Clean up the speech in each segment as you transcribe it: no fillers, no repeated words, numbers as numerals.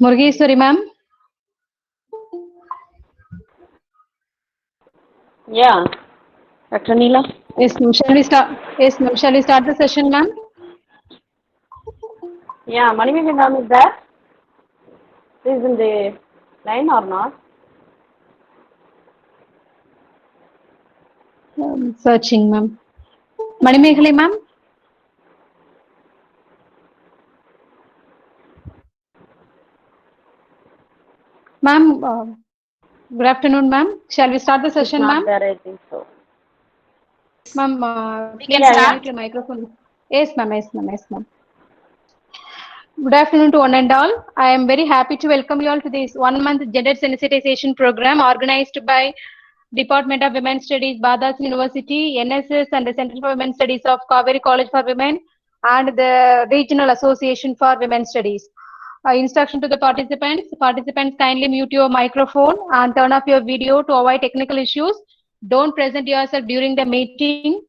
Murugeshwari ma'am. Yeah, Dr. Neela. Yes, ma'am. Shall we start? Yes, ma'am. Shall we start the session, ma'am? Yeah, Manimeka ma'am is there? Is in the line or not? Searching, ma'am. Manimeghali, ma'am. Ma'am, good afternoon, ma'am. Shall we start the It's session, not ma'am? there, I think so. Ma'am, We please can Yeah, start. unmute your microphone. Yes, ma'am. Yes, ma'am. Yes, ma'am. Good afternoon to one and all. I am very happy to welcome you all to this 1 month gender sensitization program organized by Department of Women's Studies, Badas University, NSS, and the Center for Women's Studies of Kaveri College for Women, and the Regional Association for Women's Studies. Instruction to the participants. Participants, kindly mute your microphone and turn off your video to avoid technical issues. Don't present yourself during the meeting.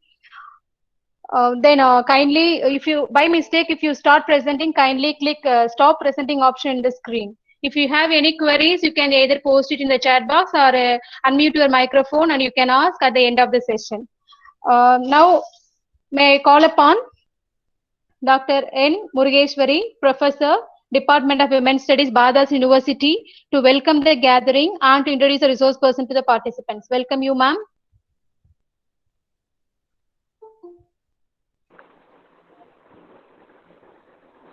Then kindly, if you by mistake, if you start presenting, kindly click stop presenting option in the screen. If you have any queries, you can either post it in the chat box or unmute your microphone and you can ask at the end of the session. Now, may I call upon Dr. N. Murugeshwari, Professor, Department of Women's Studies, Badas University, to welcome the gathering and to introduce a resource person to the participants. Welcome you, ma'am.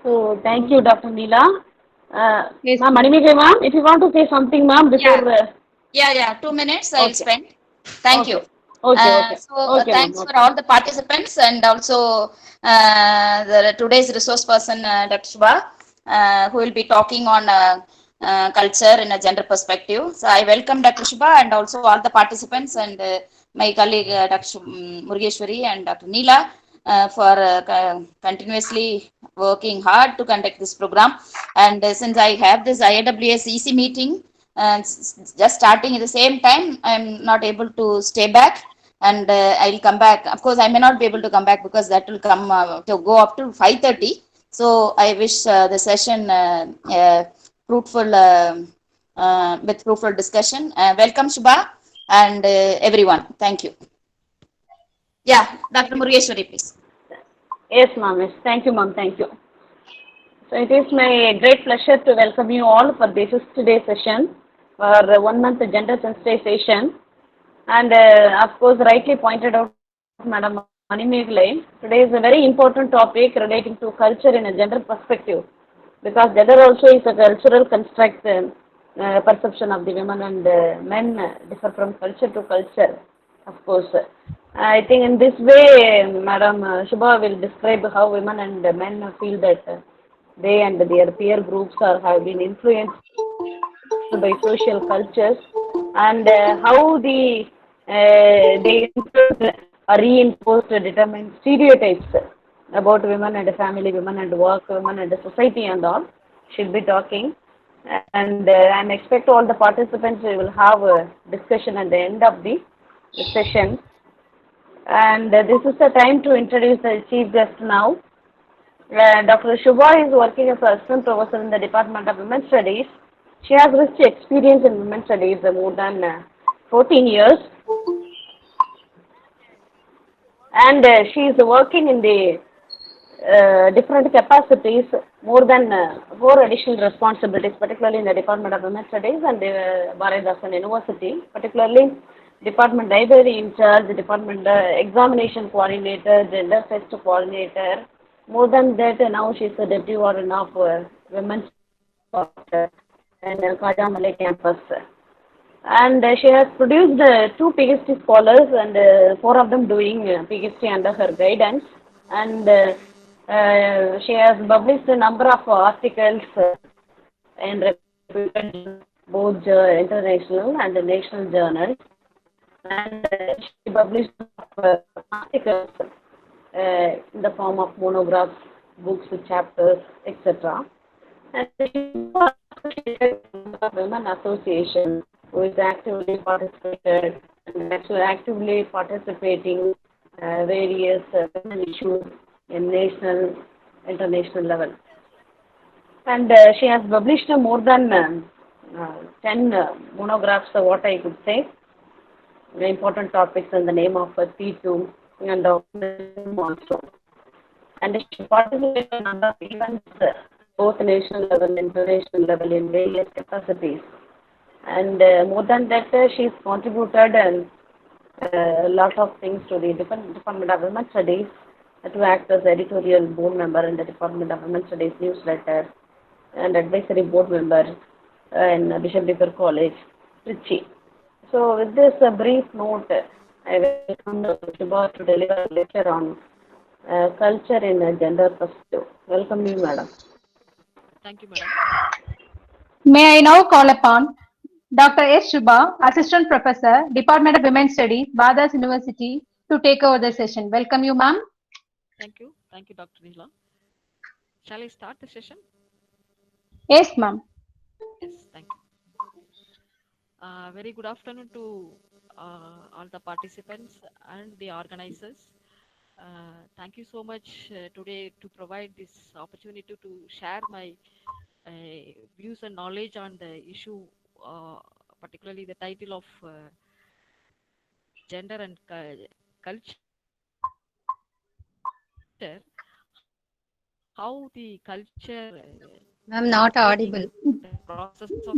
so thank you, Dr. Neela. Yes, Ma'am, ma'am. Manimeka ma'am, if you want to say something, ma'am, before. Yeah. 2 minutes I'll Okay, spend. Thank you. okay, okay, okay, okay, ma'am. Thanks for all the participants and also today's resource person, Dr. Shubha, who will be talking on culture in a gender perspective. So I welcome Dr. Shubha and also all the participants and my colleague Dr. Murugeshwari and Dr. Neela for continuously working hard to conduct this program. And since I have this IAWS EC meeting, just starting at the same time, I'm not able to stay back and I'll come back. Of course, I may not be able to come back because that will come to go up to 5:30. So I wish the session fruitful with fruitful discussion. Welcome, Shubha, and everyone. Thank you. Yeah, Dr. Murugeshwari, please. Yes, ma'am. Yes. Thank you, ma'am. Thank you. So it is my great pleasure to welcome you all for this today's session for 1 month gender sensitization. And of course, rightly pointed out, Madam Manimeghale, today is a very important topic relating to culture in a gender perspective, because gender also is a cultural construct. Perception of the women and men differ from culture to culture, of course. I think in this way, Madam Shubha will describe how women and men feel that they and their peer groups have been influenced by social cultures, and how they influence or reinforce determined stereotypes about women and family, women and work, women and society and all. She'll be talking, and I'm expect all the participants will have a discussion at the end of the session. And this is the time to introduce the chief guest now. Dr. Shubha is working as assistant professor in the Department of Women's Studies. She has rich experience in women's studies more than 14 years, and she is working in the different capacities, more than 4 additional responsibilities, particularly in the Department of Women's Studies and Bharatdasan University, particularly Department Library in charge, Department Examination Coordinator, Gender Test Coordinator. More than that, now she is the Deputy Warden of Women's and Kajamale campus. And she has produced 2 PhD scholars and 4 of them doing PhD under her guidance. And she has published a number of articles in reputed both international and national journals. And she published articles in the form of monographs, books, chapters, etc. And she is associated with the Women Association, who is actively participated and actually actively participating various women issues in national, international level. And she has published more than 10 monographs, what I could say, important topics in the name of P2 and also. And she participated in a number of events, both national level and international level in various capacities. And more than that, she's contributed a lot of things to the Department of Women Studies, to act as editorial board member in the Department of Women Studies newsletter and advisory board member in Bishop Baker College, Trichy. So with this brief note, I welcome Dr. Shubha to deliver a lecture on culture in a gender perspective. Welcome you, madam. Thank you, madam. May I now call upon Dr. S. Shubha, Assistant Professor, Department of Women's Studies, Vadaz University, to take over the session. Welcome you, ma'am. Thank you. Thank you, Dr. Neela. Shall I start the session? Yes, ma'am. Yes, thank you. Very good afternoon to all the participants and the organizers. Thank you so much today to provide this opportunity to share my views and knowledge on the issue, particularly the title of gender and culture, how the culture, Ma'am, not audible. the process of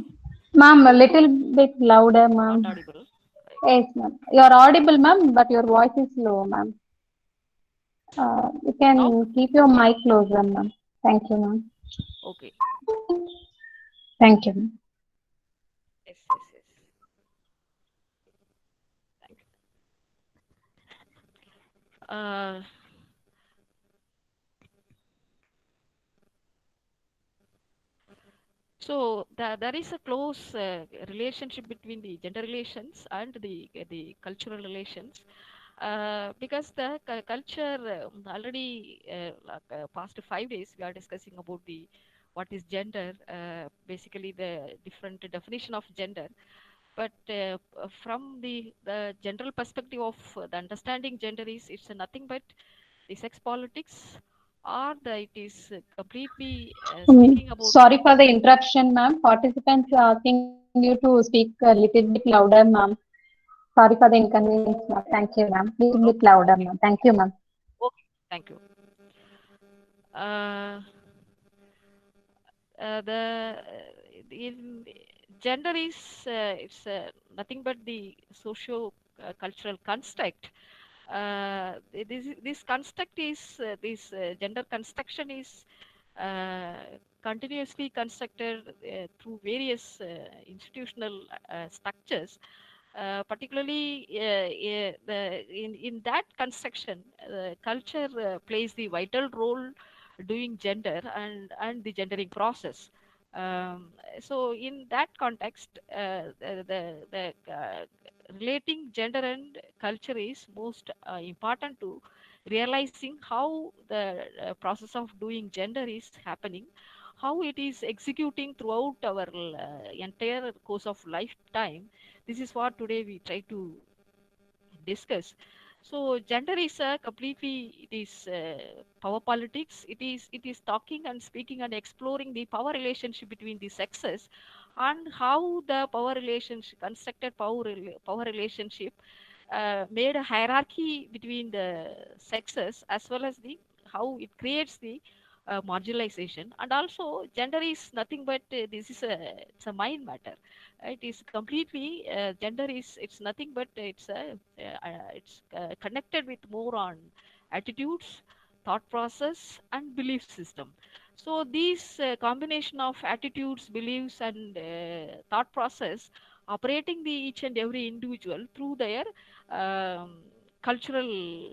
Ma'am, a little bit louder, not ma'am. audible. Yes, ma'am. You are audible, ma'am, but your voice is low, ma'am. You Now? can keep your mic closer, ma'am. Thank you, ma'am. Okay. Thank you, ma'am. Yes. Thank you. So there is a close relationship between the gender relations and the cultural relations, because the culture already past 5 days we are discussing about the what is gender, basically the different definition of gender. But from the general perspective of the understanding gender is it's nothing but the sex politics, or it is completely speaking about Sorry for the interruption, ma'am. Participants are asking you to speak a little bit louder, ma'am. Sorry for the inconvenience, ma'am. Thank you, ma'am. Little bit okay, louder, ma'am. Thank you, ma'am. okay, thank you. Uh, the in gender is it's nothing but the socio cultural construct. This construct is this gender construction is uh, continuously constructed through various institutional structures. Particularly in that construction, culture plays the vital role doing gender and the gendering process. So in that context, the relating gender and culture is most important to realizing how the process of doing gender is happening, how it is executing throughout our entire course of lifetime. This is what today we try to discuss. So gender is a completely, it is power politics. It is talking and speaking and exploring the power relationship between the sexes, and how the power relationship, constructed power relationship, made a hierarchy between the sexes, as well as the how it creates the marginalization. And also gender is nothing but this is a, it's a mind matter. It is completely gender is, it's nothing but it's connected with more on attitudes, thought process and belief system. So these combination of attitudes, beliefs and thought process operating the each and every individual through their cultural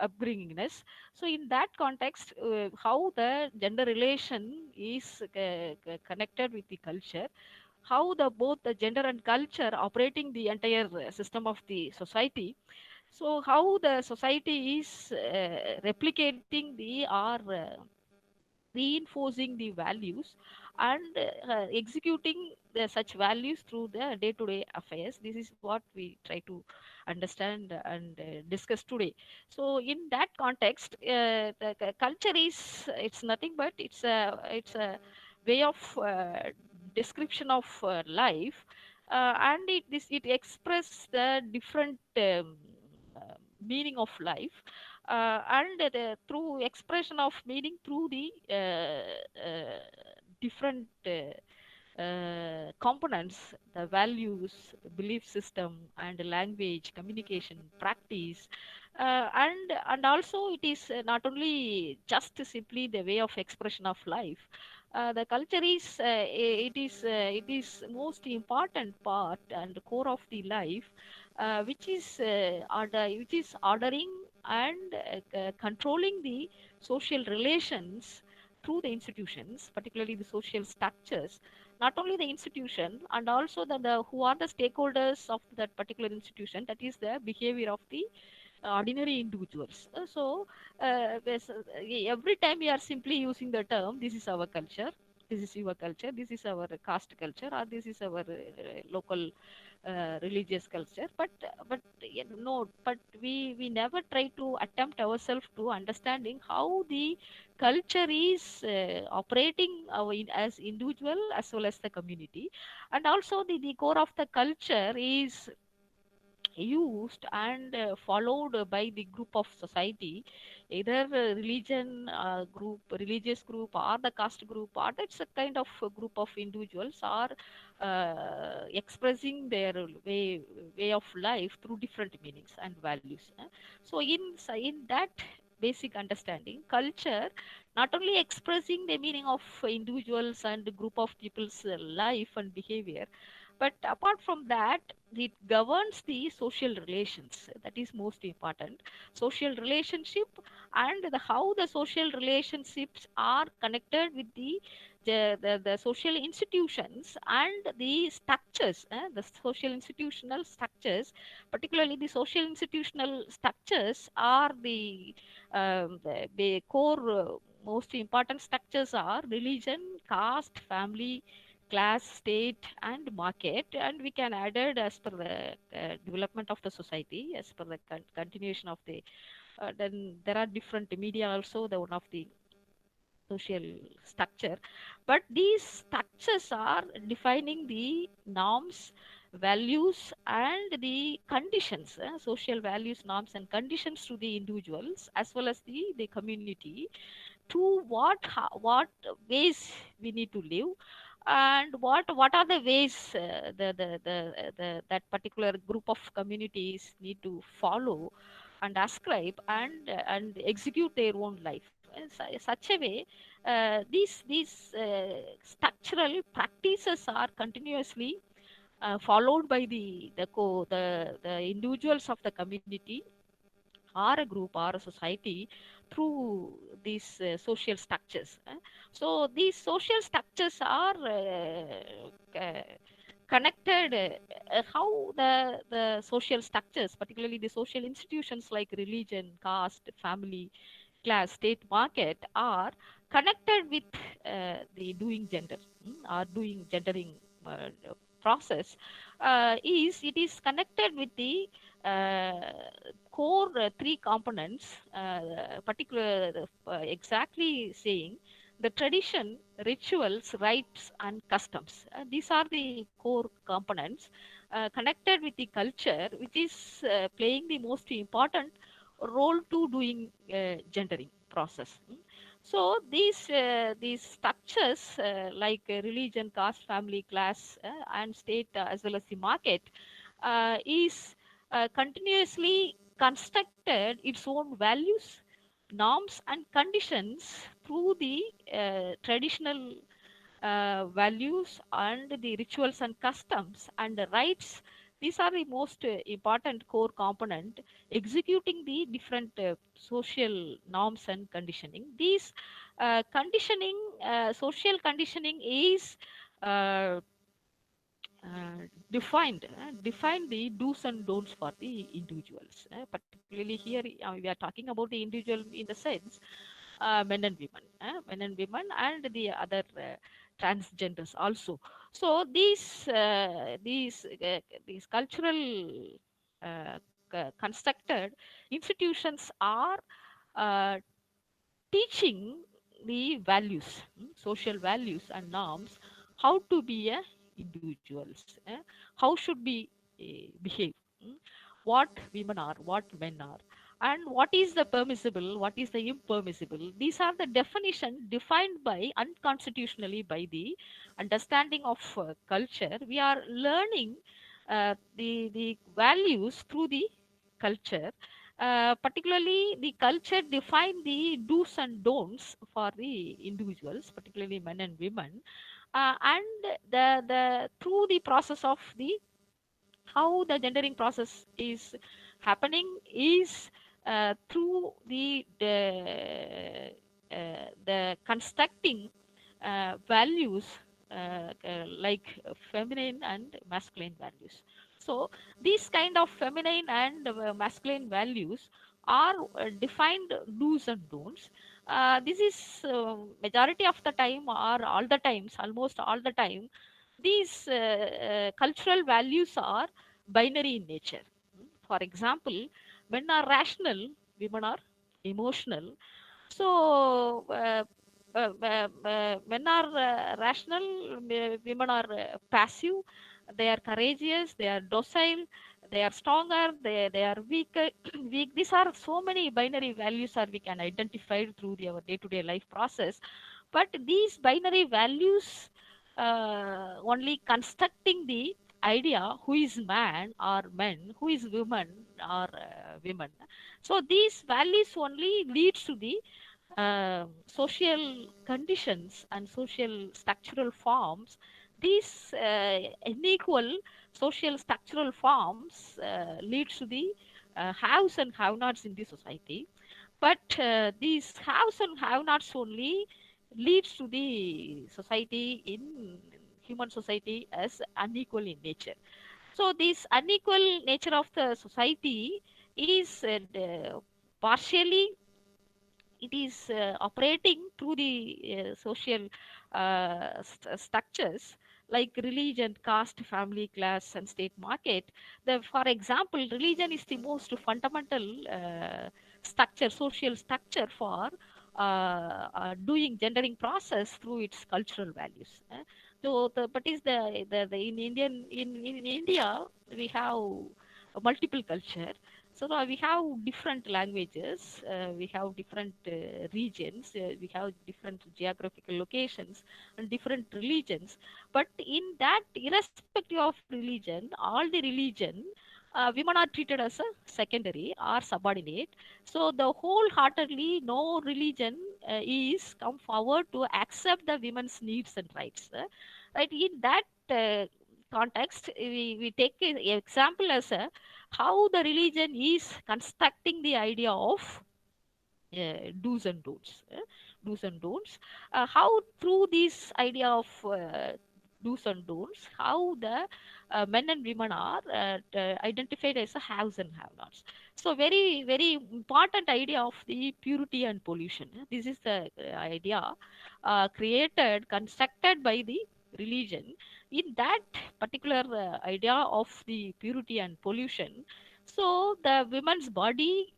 upbringingness. So in that context, how the gender relation is connected with the culture, how the both the gender and culture operating the entire system of the society. So how the society is replicating the or reinforcing the values, and executing such values through the day-to-day affairs. This is what we try to understand and discuss today. So in that context, the culture is, it's nothing but it's a way of description of life, and it expresses the different meaning of life, and through expression of meaning through the different components, the values, belief system, and language, communication, practice, and also it is not only just simply the way of expression of life. The culture is it is most important part and core of the life, which is ordering and controlling the social relations through the institutions, particularly the social structures, not only the institution and also the who are the stakeholders of that particular institution, that is the behavior of the ordinary individuals. Every time we are simply using the term, this is our culture, this is your culture, this is our caste culture, or this is our local religious culture, no, but we never try to attempt ourselves to understanding how the culture is operating as individual as well as the community. And also the core of the culture is used and followed by the group of society, either religious group, or the caste group, or that's a kind of a group of individuals are expressing their way of life through different meanings and values. So in that basic understanding, culture not only expressing the meaning of individuals and group of people's life and behavior, but apart from that, it governs the social relations. That is most important. Social relationship, and how the social relationships are connected with the social institutions and the structures, the social institutional structures. Particularly the social institutional structures are the core most important structures are religion, caste, family, class, state, and market, and we can add it as per the development of the society, as per the continuation of the. Then there are different media also, the one of the social structure, but these structures are defining the norms, values, and the conditions, social values, norms, and conditions to the individuals as well as the community, to what ways we need to live, and what are the ways that particular group of communities need to follow and ascribe and execute their own life in such a way. These structural practices are continuously followed by the individuals of the community, or a group, or a society, through these social structures. So these social structures are connected, how the social structures, particularly the social institutions like religion, caste, family, class, state, market, are connected with the doing gender, or doing gendering process, is it is connected with the core three components, particular exactly saying the tradition, rituals, rites, and customs. These are the core components connected with the culture, which is playing the most important role to doing gendering process. So these structures like religion, caste, family, class, and state, as well as the market, is continuously constructed its own values, norms, and conditions through the traditional values and the rituals and customs and the rites. These are the most important core component executing the different social norms and conditioning. These social conditioning is uh, define the do's and don'ts for the individuals. Particularly here, we are talking about the individual in the sense men and women, and the other transgenders also. So these cultural constructed institutions are uh, teaching the values, social values and norms, how to be a individuals, how should be behave, what women are, what men are, and what is the permissible, what is the impermissible. These are the definition defined by unconstitutionally by the understanding of culture. We are learning the values through the culture. Particularly, the culture define the do's and don'ts for the individuals, particularly men and women, and the through the process of the how the gendering process is happening is through the constructing values like feminine and masculine values. So these kind of feminine and masculine values are defined do's and don'ts. This is majority of the time or all the times, almost all the time, these cultural values are binary in nature. For example, men are rational, women are emotional. So, men are rational, women are passive, they are courageous, they are docile, they are stronger, they are weaker, weak. These are so many binary values are we can identify through our day-to-day life process. But these binary values only constructing the idea who is man or men, who is woman or women. So these values only leads to the social conditions and social structural forms. These unequal social structural forms leads to the haves and have-nots in the society. But these haves and have-nots only leads to the society in human society as unequal in nature. So this unequal nature of the society is partially it is operating through the social structures like religion, caste, family, class, and state market. For example, religion is the most fundamental structure, social structure for doing gendering process through its cultural values. So, but is the in in India we have a multiple culture. So now we have different languages, we have different regions, we have different geographical locations and different religions. But in that, irrespective of religion, all the religion, women are treated as a secondary or subordinate. So the wholeheartedly no religion is come forward to accept the women's needs and rights. Right, in that context, we take an example as a how the religion is constructing the idea of do's and don'ts. Do's and don'ts. How through this idea of do's and don'ts, how the men and women are identified as a haves and have-nots. So very, very important idea of the purity and pollution. This is the idea created, constructed by the religion. In that particular idea of the purity and pollution, so the women's body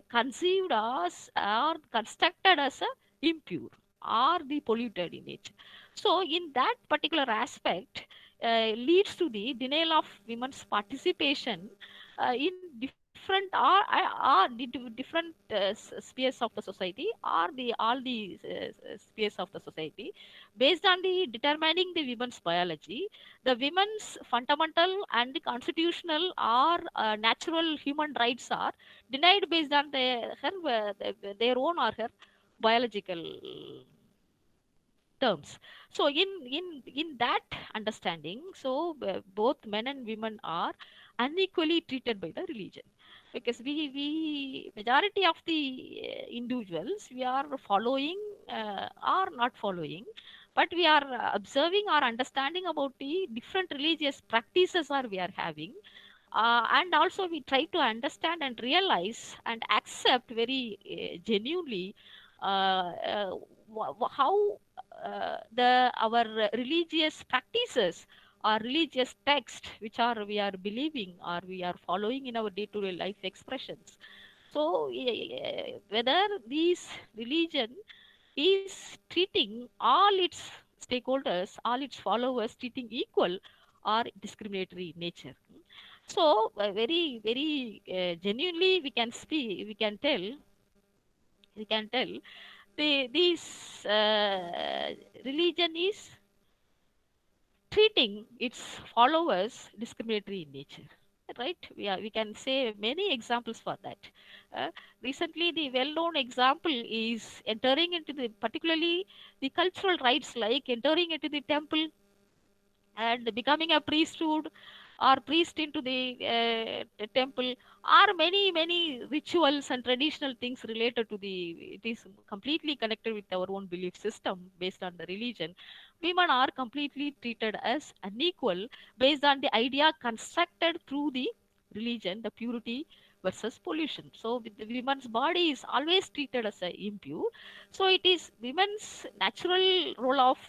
conceived as or constructed as a impure or the polluted in nature. So in that particular aspect leads to the denial of women's participation in different different spheres of the society or the all the spheres of the society based on the determining the women's biology. The women's fundamental and constitutional or natural human rights are denied based on their own or her biological terms. So in that understanding, so both men and women are unequally treated by the religion, because we majority of the individuals we are following or not following, but we are observing or understanding about the different religious practices are we are having, and also we try to understand and realize and accept very genuinely how our religious practices or religious text which are we are believing or we are following in our day-to-day life expressions. So whether these religion is treating all its stakeholders, all its followers treating equal or discriminatory in nature. So very genuinely we can speak, we can tell this religion is treating its followers discriminatory in nature, right? We can say many examples for that. uh, Recently the well-known example is entering into the particularly the cultural rites like entering into the temple and becoming a priesthood or priest into the temple, are many rituals and traditional things related to the, it is completely connected with our own belief system based on the religion. Women are completely treated as unequal based on the idea constructed through the religion, the purity versus pollution. So the women's body is always treated as a impure. So it is women's natural role of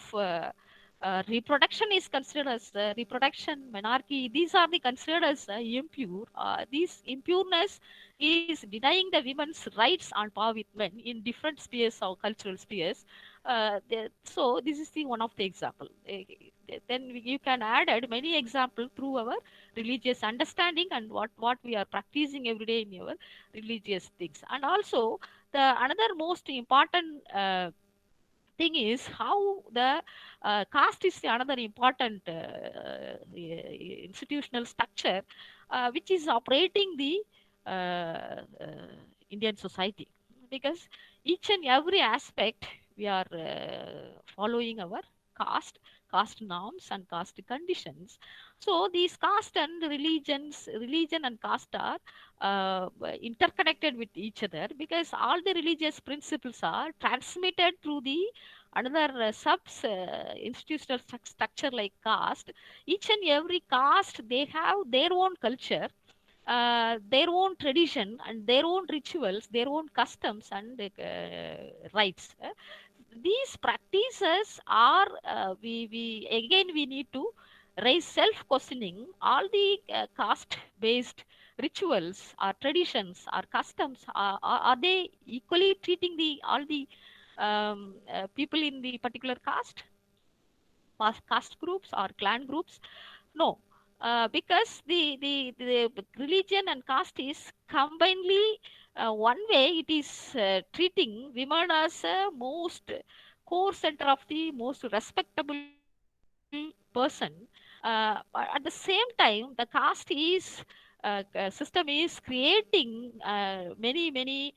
reproduction is considered as reproduction, monarchy. These are the considered as impure. This impureness is denying the women's rights on par with men in different spheres or cultural spheres. So this is the one of the example. Then you can add many example through our religious understanding and what we are practicing every day in our religious things. And also the another most important thing is how the caste is another important institutional structure which is operating the Indian society, because each and every aspect we are following our caste, caste norms and caste conditions. So these caste and religion and caste are interconnected with each other, because all the religious principles are transmitted through the another institutional structure like caste. Each and every caste, they have their own culture, their own tradition and their own rituals, their own customs and rights. These practices are we again we need to raise self questioning all the caste based rituals or traditions or customs. Are they equally treating the all the people in the particular caste groups or clan groups? No, because the religion and caste is combinedly one way it is treating women as a most core center of the most respectable person. But at the same time, the caste is system is creating many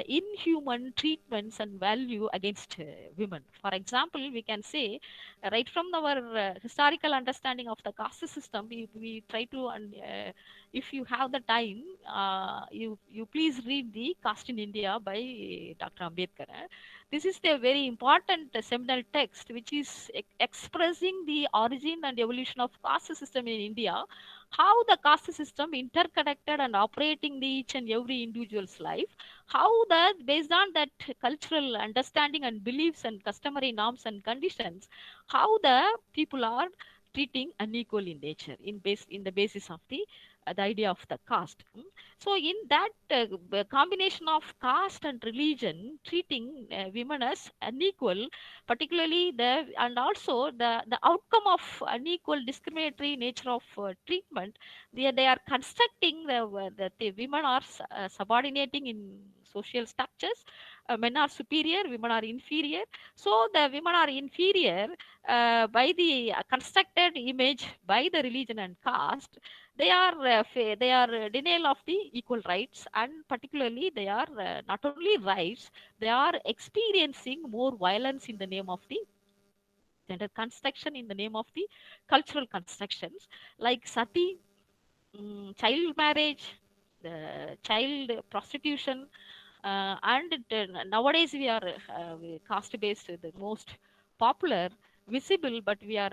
inhuman treatments and value against women. For example, we can say right from our historical understanding of the caste system, we try to if you have the time, you please read the Caste in India by Dr. Ambedkar. This is the very important seminal text which is expressing the origin and evolution of caste system in India, how the caste system interconnected and operating the each and every individual's life, how that based on that cultural understanding and beliefs and customary norms and conditions, how the people are treating unequal in nature in the basis of the idea of the caste. So in that combination of caste and religion treating women as unequal, particularly the and also the outcome of unequal discriminatory nature of treatment, they are constructing that the women are subordinating in social structures. Men are superior, women are inferior. So the women are inferior by the constructed image by the religion and caste. They are they are denial of the equal rights, and particularly they are not only rights, they are experiencing more violence in the name of the gender construction, in the name of the cultural constructions like sati, child marriage, the child prostitution, and nowadays we are caste based, the most popular, visible, but we are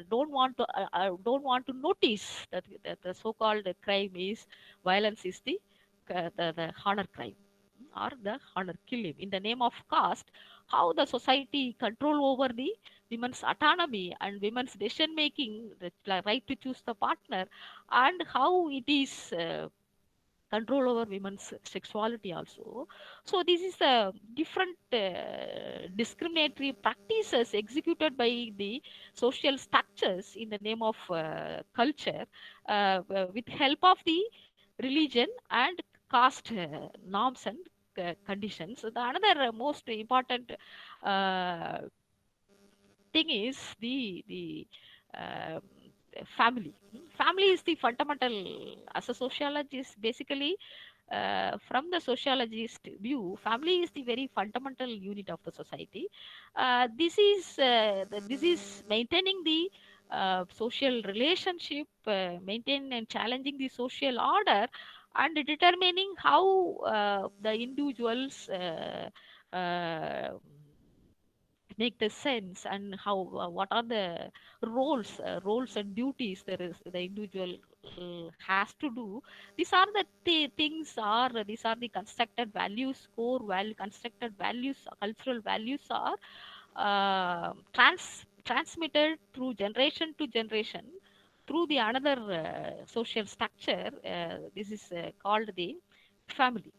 don't want to notice that the so called crime is violence is the honor crime or the honor killing in the name of caste. how the society control over the women's autonomy and women's decision making, the right to choose the partner, and how it is control over women's sexuality also. So this is the different discriminatory practices executed by the social structures in the name of culture, with help of the religion and caste norms and conditions. The another most important uh, thing is the um, family. Family is the fundamental, as a sociologist, basically, from the sociologist view, family is the very fundamental unit of the society. This is maintaining the social relationship, maintaining and challenging the social order, and determining how the individuals make the sense, and how what are the roles and duties there is the individual has to do. These are the these are the constructed values, core value constructed values, cultural values are transmitted through generation to generation through the another social structure. This is called the family.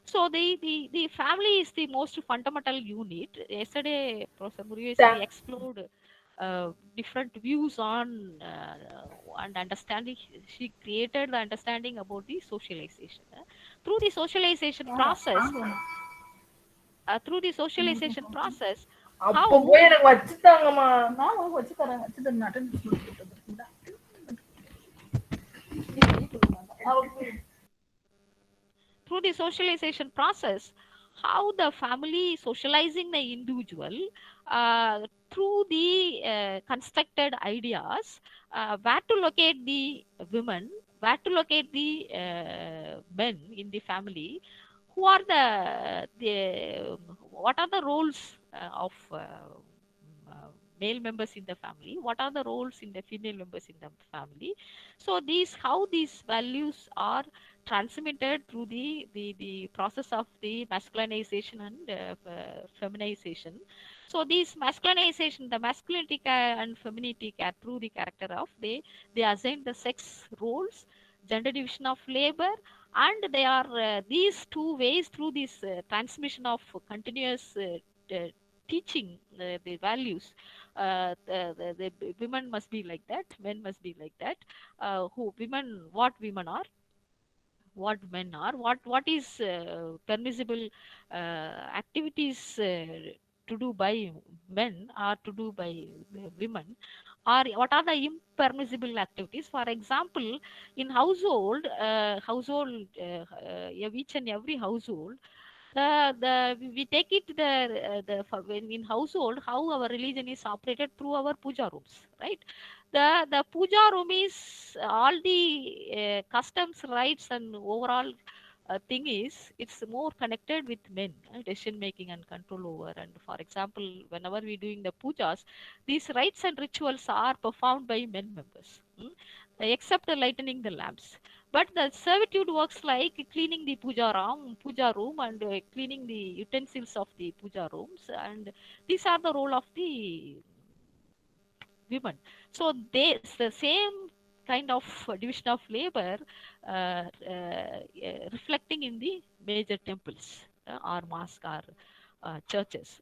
So the family is the most fundamental unit. Yesterday, Professor Murivesri explored different views on and understanding. She created the understanding about the socialization. Through the socialization process, how அப்போ போய் எனக்கு வச்சுட்டாங்கம்மா. நான் உனக்கு வச்சு தரேன், வச்சு தரேன். Attendance கொடுத்துட்டு through the socialization process, how the family socializing the individual through the constructed ideas, where to locate the women, where to locate the men in the family, who are the what are the roles of male members in the family, what are the roles in the female members in the family. So how these values are transmitted through the process of the masculinization and feminization. So these masculinization, the masculinity and femininity through the character of they assign the sex roles, gender division of labor, and they are these two ways through this transmission of continuous teaching the values. The women must be like that, men must be like that. What women are, what men are, what is permissible activities to do by men or to do by women, or what are the impermissible activities. For example, in household each and every household, we take it when in household, how our religion is operated through our puja rooms, right? The puja room is all the customs, rights, and overall thing is it's more connected with men, decision making and control over. And for example, whenever we doing the pujas, these rites and rituals are performed by men members, except lightening the lamps. But the servitude works like cleaning the puja room, and cleaning the utensils of the puja rooms, and these are the role of the women. So the same kind of division of labor reflecting in the major temples or mosque or churches.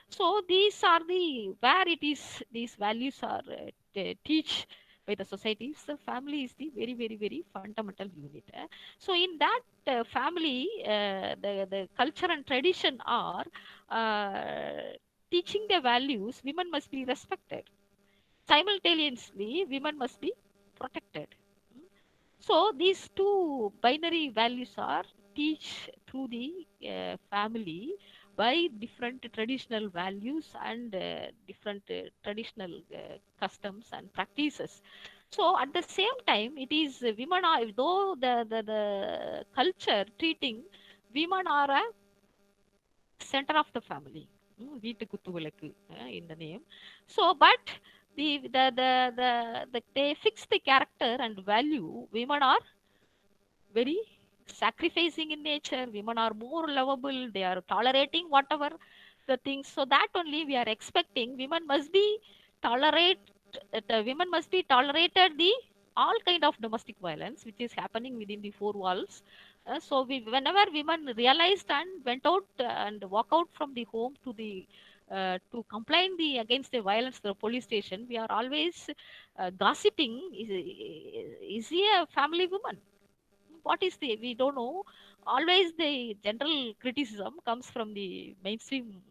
So these are the where it is these values are teach by the societies. The family is the very very very fundamental unit. So in that family, the culture and tradition are teaching the values. Women must be respected. Simultaneously, women must be protected. So these two binary values are teach through the family by different traditional values and different traditional customs and practices. So at the same time, it is women are, though the culture treating women are a center of the family, வீட்டு குத்து விளக்கு in the name. So but they fix the character and value. Women are very sacrificing in nature. Women are more lovable. They are tolerating whatever the things. So that only we are expecting women must be tolerate, the women must be tolerated the all kind of domestic violence which is happening within the four walls. So whenever women realized and went out and walk out from the home to complain the against the violence to the police station, we are always gossiping. Is he a family woman? What is the, we don't know. Always the general criticism comes from the mainstream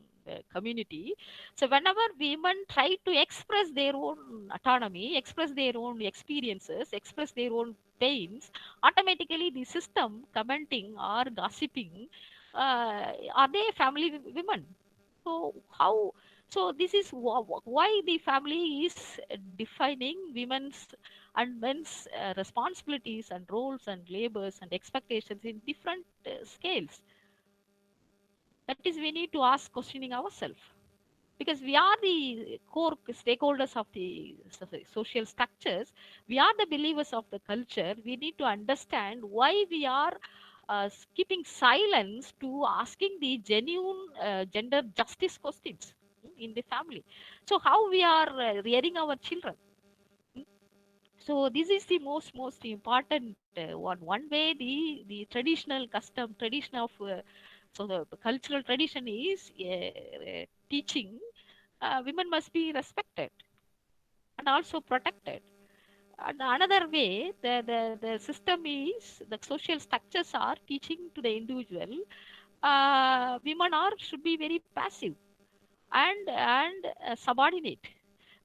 community. So whenever women try to express their own autonomy, express their own experiences, express their own pains, automatically the system commenting or gossiping, are they family women? So how, so this is why the family is defining women's and men's responsibilities and roles and labors and expectations in different scales. That is, we need to ask questioning ourselves, because we are the core stakeholders of the social structures. We are the believers of the culture. We need to understand why we are keeping silence to asking the genuine gender justice questions in the family. So how we are rearing our children. So this is the most important one way the traditional custom tradition of so the cultural tradition is teaching women must be respected and also protected. And another way, the system is, the social structures are teaching to the individual, women are should be very passive and subordinate.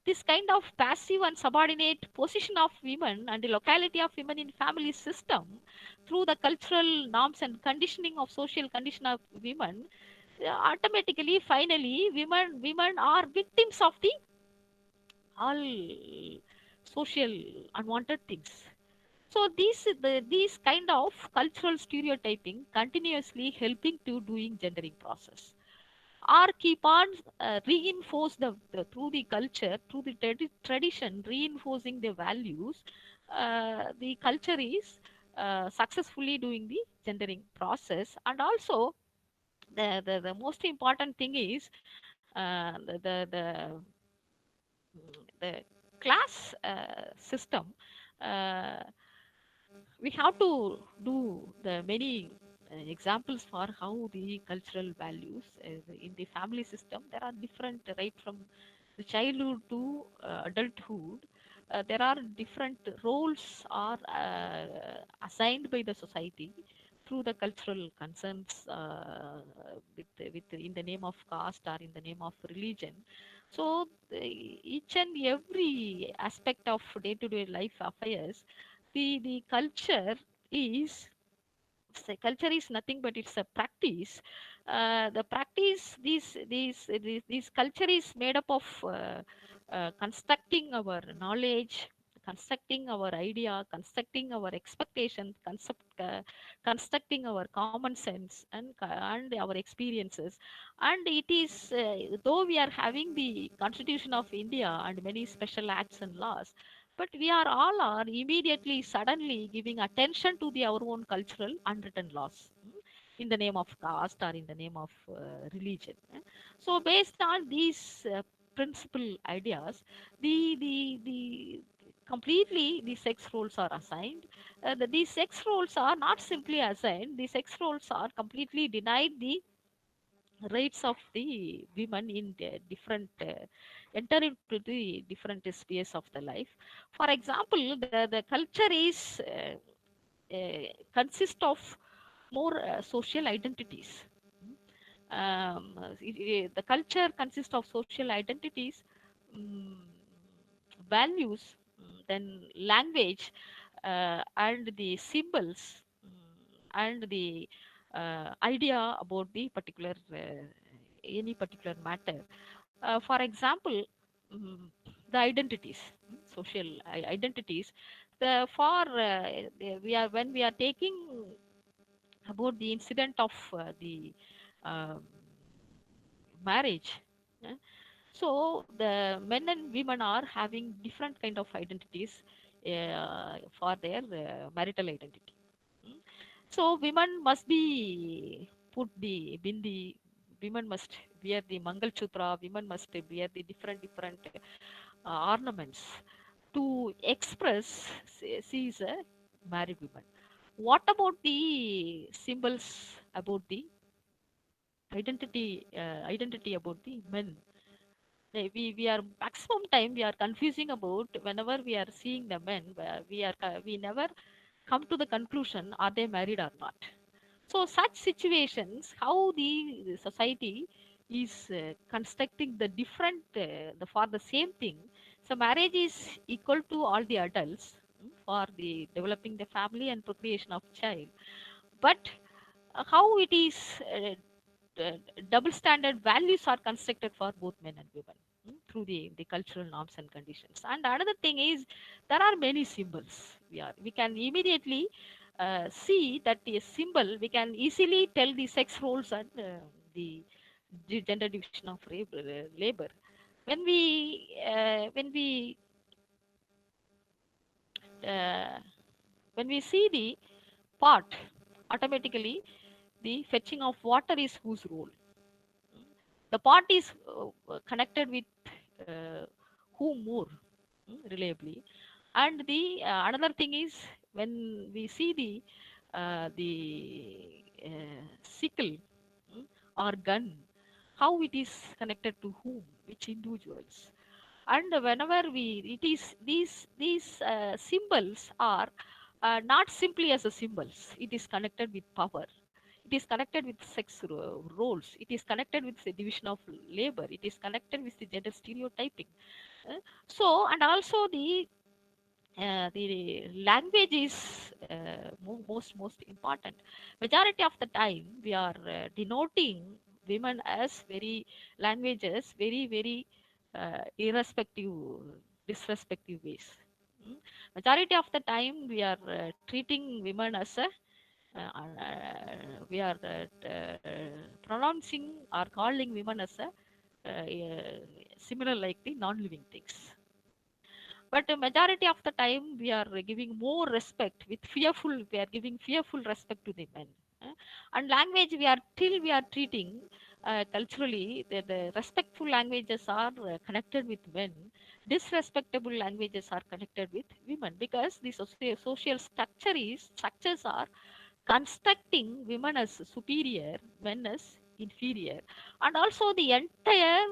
This kind of passive and subordinate position of women and the locality of women in family system through the cultural norms and conditioning of social condition of women, automatically finally women are victims of the all social unwanted things. So these kind of cultural stereotyping continuously helping to doing gendering process, or keep on reinforce through the culture, through the tradition, reinforcing the values. The culture is successfully doing the gendering process. And also the most important thing is the class system. uh, we have to do the many examples for how the cultural values in the family system, there are different, right from the childhood to adulthood. There are different roles are assigned by the society through the cultural concerns, with in the name of caste or in the name of religion. So each and every aspect of day-to-day life affairs, the culture is, say, culture is nothing but it's a practice. The practice, this culture is made up of constructing our knowledge, constructing our idea, constructing our expectations, constructing our common sense and our experiences. And it is, though we are having the Constitution of India and many special acts and laws, but we are all are immediately suddenly giving attention to our own cultural unwritten laws, in the name of caste or in the name of religion. So based on these principal ideas, the completely the sex roles are assigned. These sex roles are not simply assigned, the sex roles are completely denied the rights of the women in the different enter into the different spheres of the life. For example, the culture is consist of more social identities. The culture consists of social identities, um, values, then language, and the symbols, and the idea about the particular any particular matter. For example, the identities, social identities. The for we are when we are taking about the incident of the um, marriage. uh, so the men and women are having different kind of identities for their marital identity. Mm. So women must be put the bindi. Women must wear the Mangal Chutra, women must wear the different ornaments to express she is a married woman. What about the symbols about the identity about the men? We are maximum time we are confusing about whenever we are seeing the men, we never come to the conclusion are they married or not. So such situations, how the society is constructing the different for the same thing. So marriage is equal to all the adults for the developing the family and procreation of child. But how it is uh, double standard values are constructed for both men and women through the cultural norms and conditions. And another thing is there are many symbols. We can immediately see that the symbol we can easily tell the sex roles and the gender division of labor. When we uh, when we see the pot, automatically the fetching of water is whose role. The pot is connected with uh, whom more reliably. And the another thing is when we see the sickle or gun, how it is connected to whom, which individuals. And whenever we it is these symbols are not simply as a symbols, it is connected with power, it is connected with sex roles, it is connected with the division of labor, it is connected with the gender stereotyping. So and also the language is most important. Majority of the time we are denoting women as very languages very irrespective disrespective ways. Mm. Majority of the time we are treating women as a we are pronouncing or calling women as a similar like the non-living things. But the majority of the time we are giving more respect with fearful, we are giving fearful respect to the men. And language we are till we are treating culturally the respectful languages are connected with men, disrespectable languages are connected with women, because the social structures are constructing women as superior, men as inferior. And also the entire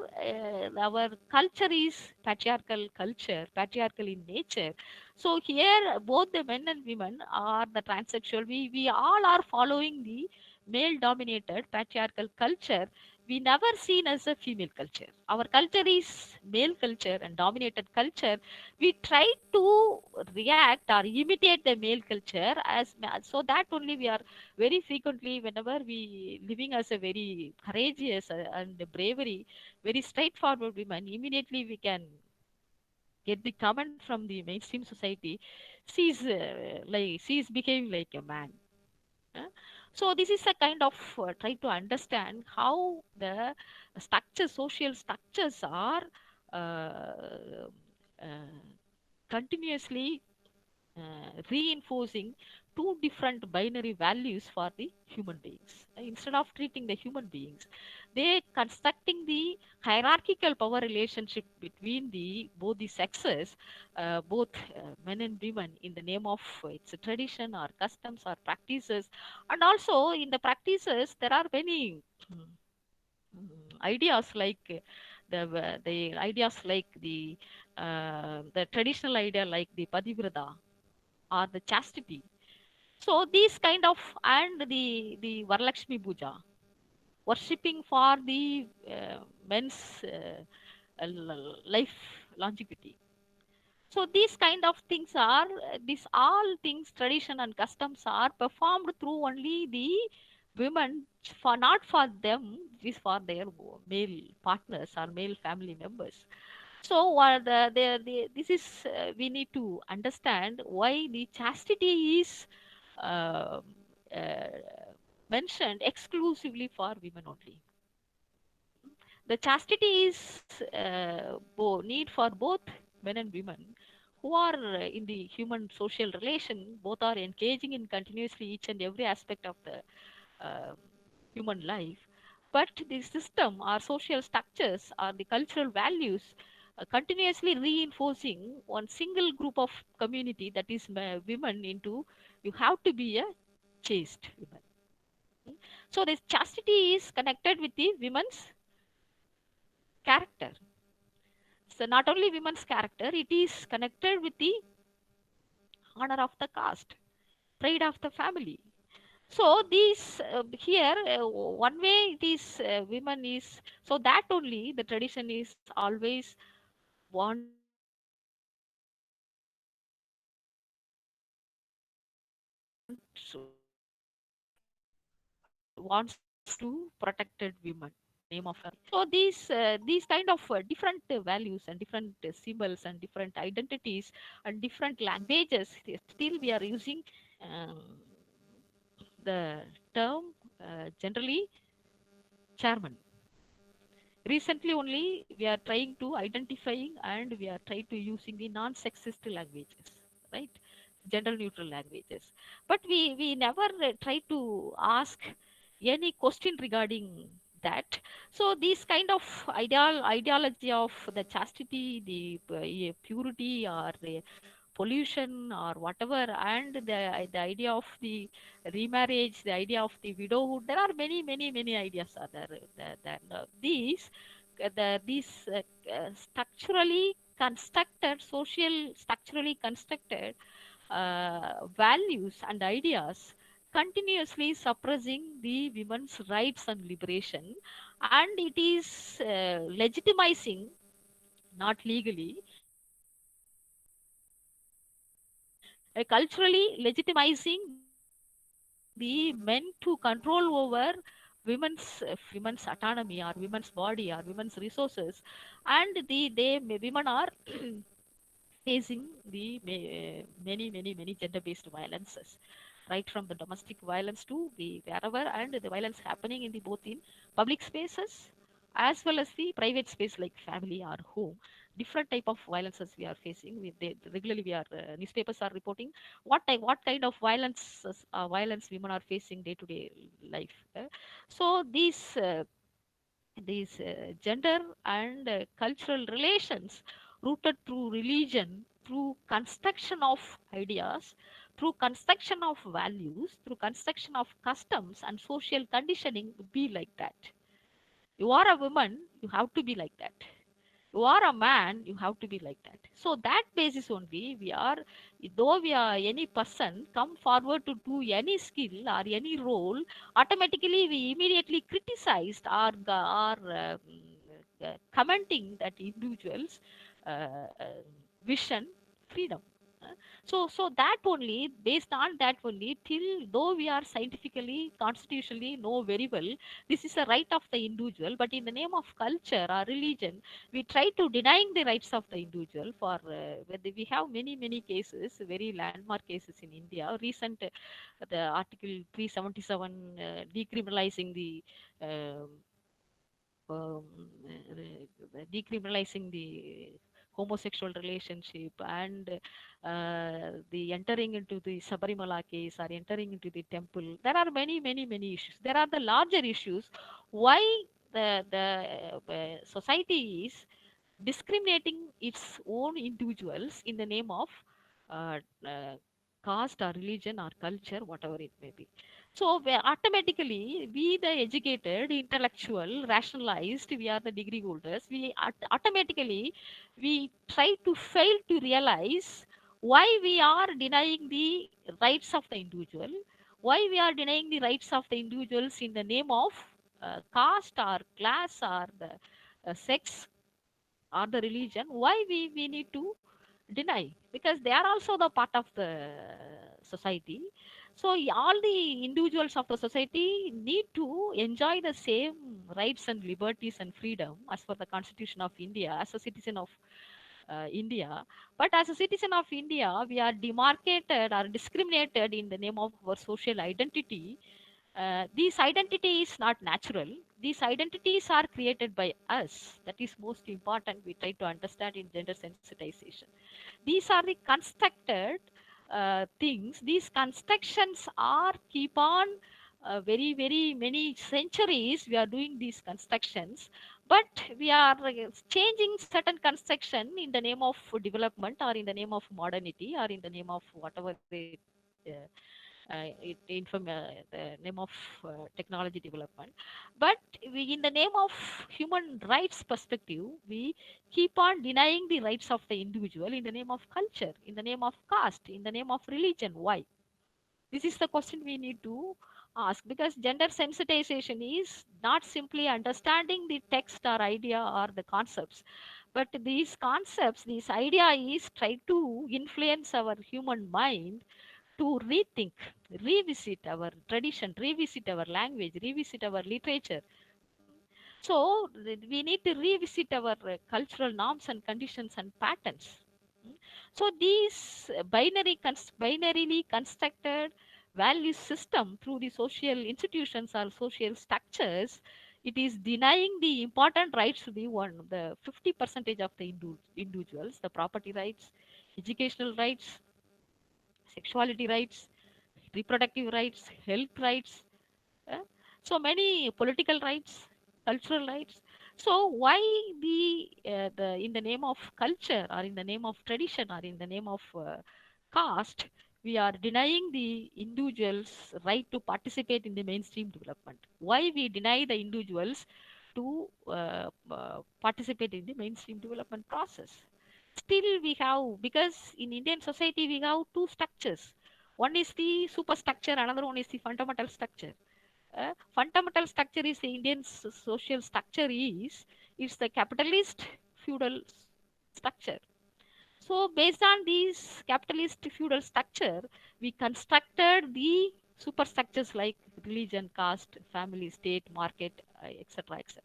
our culture is patriarchal culture, patriarchal in nature. So here both the men and women are the transsexual, we all are following the male dominated patriarchal culture. We never seen as a female culture. Our culture is male culture and dominated culture. We try to react or imitate the male culture as so that only we are very frequently whenever we living as a very courageous and bravery, very straightforward women, immediately we can get the comment from the mainstream society, she's behaving like a man. uh, So this is a kind of try to understand how the social structures are uh, uh, continuously reinforcing two different binary values for the human beings. Instead of treating the human beings, they constructing the hierarchical power relationship between the both the sexes, both men and women, in the name of its tradition or customs or practices. And also in the practices there are many ideas like the ideas like the traditional idea like the pativrata or the chastity. So these kind of, and the Varalakshmi Puja, worshipping for the men's life longevity. So these kind of things are these all things, tradition and customs are performed through only the women, for not for them, this for their male partners or male family members. So what this is we need to understand why the chastity is uh, uh, mentioned exclusively for women only. The chastity is need for both men and women who are in the human social relation, both are engaging in continuously each and every aspect of the uh, human life. but the system, our social structures, or the cultural values continuously reinforcing one single group of community, that is women, into you have to be a chaste woman. So this chastity is connected with the women's character. So not only women's character, it is connected with the honor of the caste, pride of the family. So these here one way it is women is, so that only the tradition is always wants wants to protected women name of so these kind of different values and different symbols and different identities and different languages, still we are using um, the term generally chairman. Recently only we are trying to identifying and we are trying to using the non-sexist languages, right? Gender neutral languages. But we never try to ask any question regarding that. So these kind of ideology of the chastity, the purity or the pollution or whatever, and the idea of the remarriage, the idea of the widowhood, there are many ideas are there. These structurally constructed, social structurally constructed values and ideas continuously suppressing the women's rights and liberation, and it is legitimizing, not legally, culturally legitimizing the men to control over women's autonomy or women's body or women's resources, and women are facing the many gender based violences, right from the domestic violence to the wherever, and the violence happening in the both in public spaces as well as the private space like family or home. Different type of violences we are facing. Regularly we are newspapers are reporting what kind of violence women are facing day to day life. So these gender and cultural relations rooted through religion, through construction of ideas, through construction of values, through construction of customs and social conditioning be like that. You are a woman, you have to be like that. You are a man, you have to be like that. So that basis only we are, though we are any person come forward to do any skill or any role, automatically we immediately criticized or commenting that individuals vision freedom. Uh, so that only, based on that only, till though we are scientifically constitutionally know very well this is a right of the individual, but in the name of culture or religion we try to denying the rights of the individual. For we have many cases, very landmark cases in India. Recent the article 377 decriminalizing the um, um, decriminalizing the homosexual relationship, and the entering into the Sabarimala case or entering into the temple. There are many issues. There are the larger issues why the society is discriminating its own individuals in the name of uh, uh, caste or religion or culture, whatever it may be. So automatically, we the educated, intellectual, rationalized, we are the degree holders. We automatically we try to fail to realize why we are denying the rights of the individual, why we are denying the rights of the individuals in the name of caste or class or the sex or the religion. Why we need to deny? Because they are also the part of the society. So all the individuals of the society need to enjoy the same rights and liberties and freedom as per the Constitution of India as a citizen of India. But as a citizen of India, we are demarcated or discriminated in the name of our social identity. These identity is not natural. These identities are created by us. That is most important. We try to understand in gender sensitization. These are the constructed things. These constructions are keep on very many centuries we are doing these constructions, but we are changing certain construction in the name of development or in the name of modernity or in the name of whatever the name of technology development. But in the name of human rights perspective, we keep on denying the rights of the individual in the name of culture, in the name of caste, in the name of religion. Why? This is the question we need to ask, because gender sensitization is not simply understanding the text or idea or the concepts, but these concepts, this idea is try to influence our human mind to rethink, revisit our tradition, revisit our language, revisit our literature. So we need to revisit our cultural norms and conditions and patterns. Mm. So these binarily constructed value system through the social institutions or social structures, it is denying the important rights to the 50 percentage of the individuals, the property rights, educational rights, sexuality rights, reproductive rights, health rights, uh, so many political rights, cultural rights. So why the in the name of culture or in the name of tradition or in the name of caste, we are denying the individuals right to participate in the mainstream development? Why we deny the individuals to participate in the mainstream development process? Still we have, because in Indian society we have two structures. One is the superstructure, another one is the fundamental structure. Fundamental structure is the Indian social structure is it's the capitalist feudal structure. So based on these capitalist feudal structure, we constructed the superstructures like religion, caste, family, state, market, etc., etc.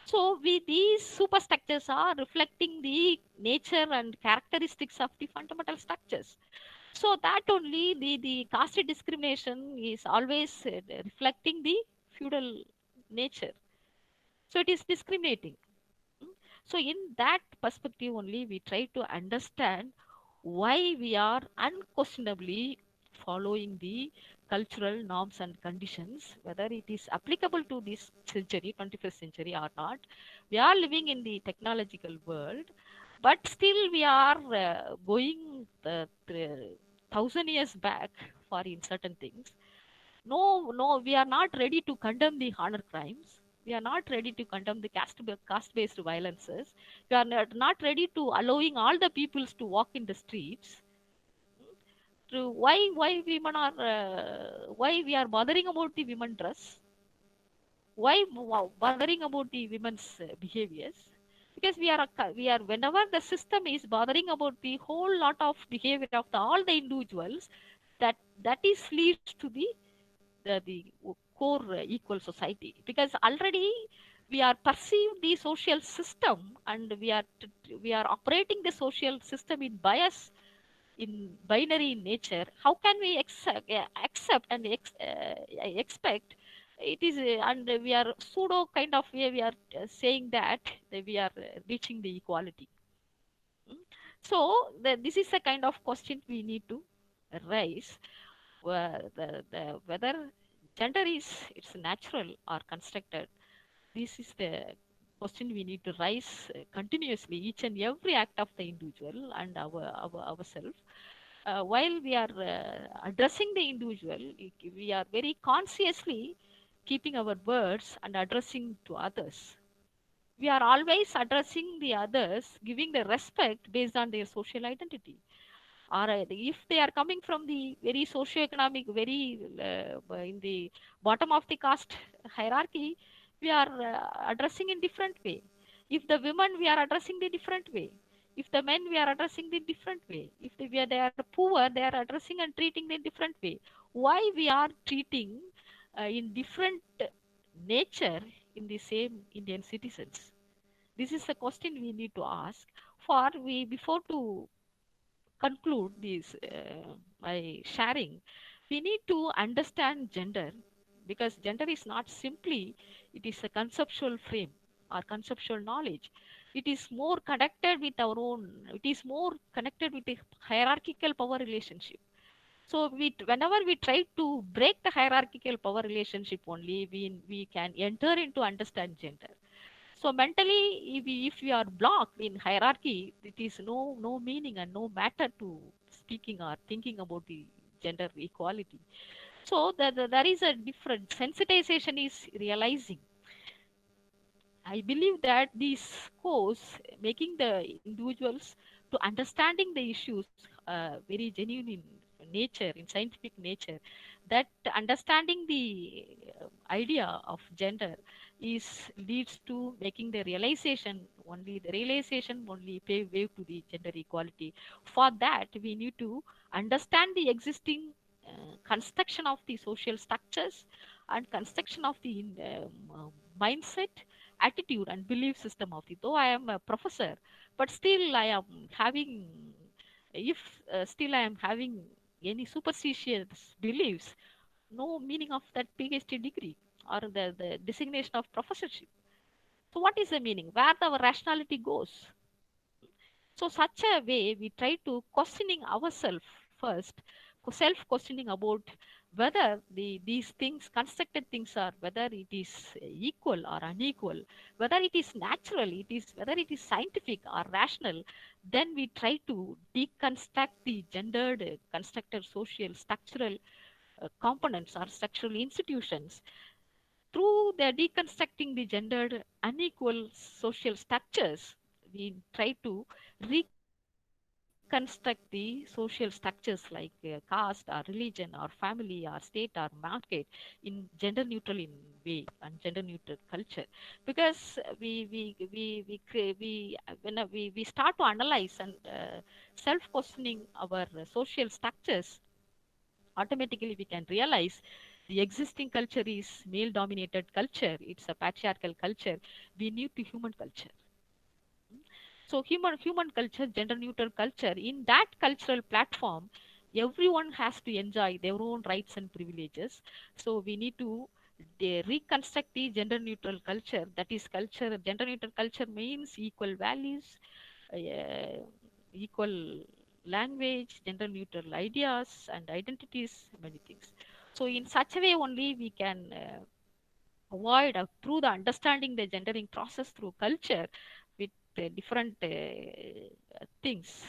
So these superstructures are reflecting the nature and characteristics of the fundamental structures. So that only the caste discrimination is always reflecting the feudal nature. So it is discriminating. Mm. So in that perspective only, we try to understand why we are unquestionably following the cultural norms and conditions, whether it is applicable to this century, 21st century or not. We are living in the technological world, but still we are going the 1,000 years back for in certain things. No, we are not ready to condemn the honor crimes. We are not ready to condemn the caste-based violences. We are not ready to allowing all the peoples to walk in the streets. To why women are why we are bothering about the women dress? Why bothering about the women's behaviors? Because we are whenever the system is bothering about the whole lot of behavior of all the individuals, that is leads to the core equal society, because already we are perceived the social system and we are operating the social system in bias, in binary in nature. How can we accept and expect it is and we are pseudo kind of way we are saying that we are reaching the equality. Mm. So this is the kind of question we need to raise, whether gender is it's natural or constructed. This is the question we need to raise continuously each and every act of the individual and ourselves. While we are addressing the individual, we are very consciously keeping our words and addressing to others. We are always addressing the others, giving the respect based on their social identity. Or if they are coming from the very socio-economic, very in the bottom of the caste hierarchy, we are addressing in different way. If the women, we are addressing the different way. If the men, we are addressing the different way. If they are poor, they are addressing and treating the different way. Why we are treating in different nature in the same Indian citizens? This is the question we need to ask. For we before to conclude this my sharing, we need to understand gender, because gender is not simply it is a conceptual frame or conceptual knowledge. It is more connected with our own. It is more connected with the hierarchical power relationship. So whenever we try to break the hierarchical power relationship only, we can enter into understand gender. So mentally, if we are blocked in hierarchy, it is no meaning and no matter to speaking or thinking about the gender equality. So there is a different sensitization is realizing. I believe that this course making the individuals to understanding the issues very genuine in nature, in scientific nature, that understanding the idea of gender is leads to making the realization only pave way to the gender equality. For that, we need to understand the existing construction of the social structures and construction of the mindset, attitude and belief system of it. Though I am a professor, but still I am having, if still I am having any superstitious beliefs, no meaning of that PhD degree or the designation of professorship. So what is the meaning? Where our rationality goes? So such a way we try to questioning ourselves first, self-questioning about whether these things, constructed things are, whether it is equal or unequal, whether it is natural, whether it is scientific or rational, then we try to deconstruct the gendered, constructed social structural components or structural institutions. Through the deconstructing the gendered unequal social structures, we try to reconstruct the social structures like caste or religion or family or state or market in gender neutral in way and gender neutral culture. Because we start to analyze and self questioning our social structures, automatically we can realize the existing culture is male dominated culture, it's a patriarchal culture. We need to human culture. So human culture, gender neutral culture, in that cultural platform everyone has to enjoy their own rights and privileges. So we need to reconstruct the gender neutral culture. That is culture, gender neutral culture means equal values, equal language, gender neutral ideas and identities, many things. So in such a way only we can avoid through the understanding the gendering process through culture with different things,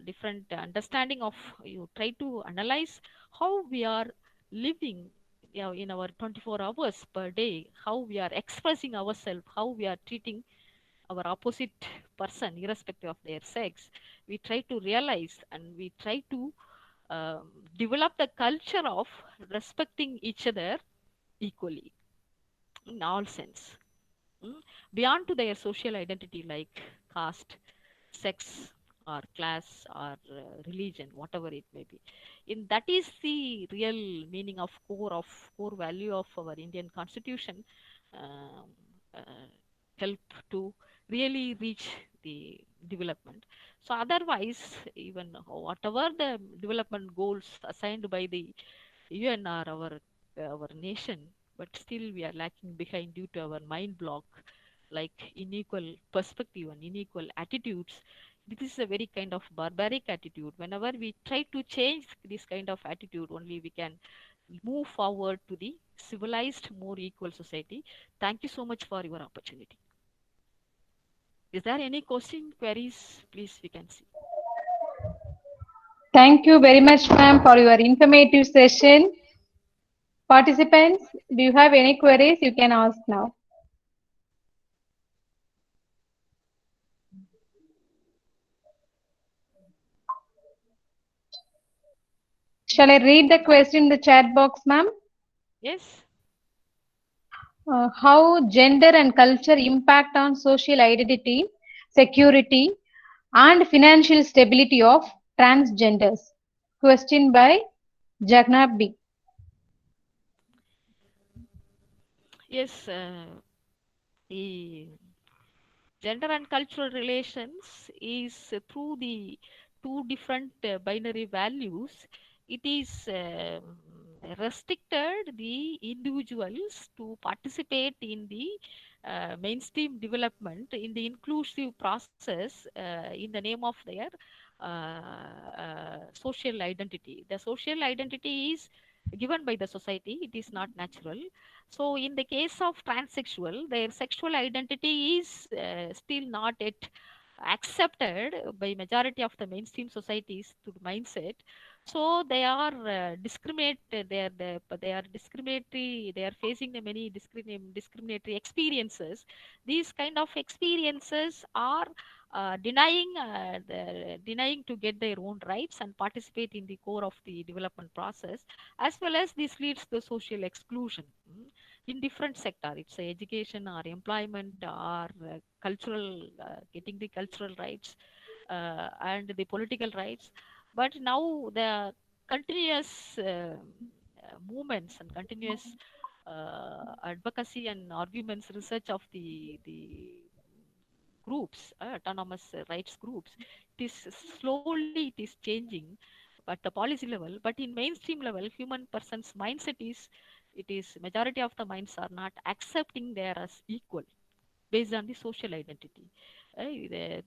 different understanding of, you try to analyze how we are living, in our 24 hours per day, how we are expressing ourselves, how we are treating our opposite person irrespective of their sex. We try to realize and we try to develop the culture of respecting each other equally in all sense. Mm. Beyond to their social identity like caste, sex or class or religion, whatever it may be. In that is the real meaning of core value of our Indian constitution. um, uh, Help to really reach the development. So otherwise, even whatever the development goals assigned by the UN or our nation, but still we are lacking behind due to our mind block, like unequal perspective and unequal attitudes. This is a very kind of barbaric attitude. Whenever we try to change this kind of attitude, only we can move forward to the civilized, more equal society. Thank you so much for your opportunity. Is there any question, queries? Please, we can see. Thank you very much, ma'am, for your informative session. Participants, do you have any queries? You can ask now. Shall I read the question in the chat box, ma'am? Yes. How gender and culture impact on social identity, security, and financial stability of transgenders? Question by Jagnab B. Yes. The gender and cultural relations is through the two different binary values. It is restricted the individuals to participate in the mainstream development in the inclusive process in the name of their social identity. The social identity is given by the society, it is not natural. So in the case of transsexual, their sexual identity is still not yet accepted by majority of the mainstream societies to the mindset. So they are they are discriminatory, they are facing the many discriminatory experiences. These kind of experiences are denying to get their own rights and participate in the core of the development process, as well as this leads to social exclusion in different sector. It's education or employment or cultural, getting the cultural rights and the political rights. But now the continuous movements and continuous advocacy and arguments, research of the groups, autonomous rights groups, it is slowly it is changing at the policy level. But in mainstream level, human person's mindset is, it is majority of the minds are not accepting there as equal based on the social identity.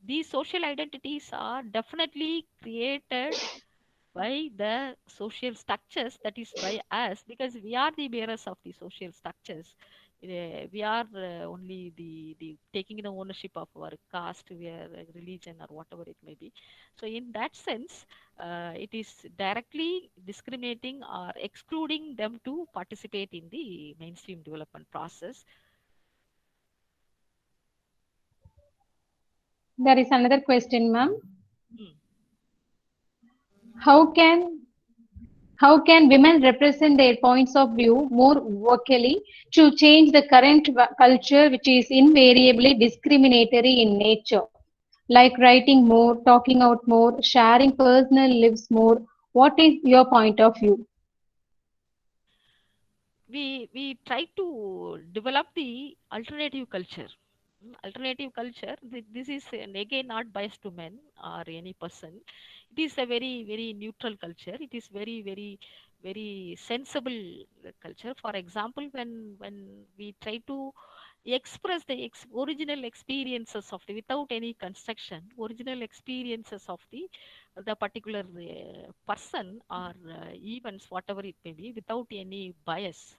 These social identities are definitely created by the social structures, that is by us, because we are the bearers of the social structures. We are only the taking the ownership of our caste, we are religion or whatever it may be. So in that sense, it is directly discriminating or excluding them to participate in the mainstream development process. There is another question, ma'am. Hmm. How can women represent their points of view more vocally to change the current culture, which is invariably discriminatory in nature? Like writing more, talking out more, sharing personal lives more. What is your point of view? We try to develop the alternative culture. Alternative culture, this is again not biased to men or any person. It is a very very neutral culture. It is very very very sensible culture. For example, when we try to express the original experiences of the, without any construction, original experiences of the particular person or events, whatever it may be, without any bias.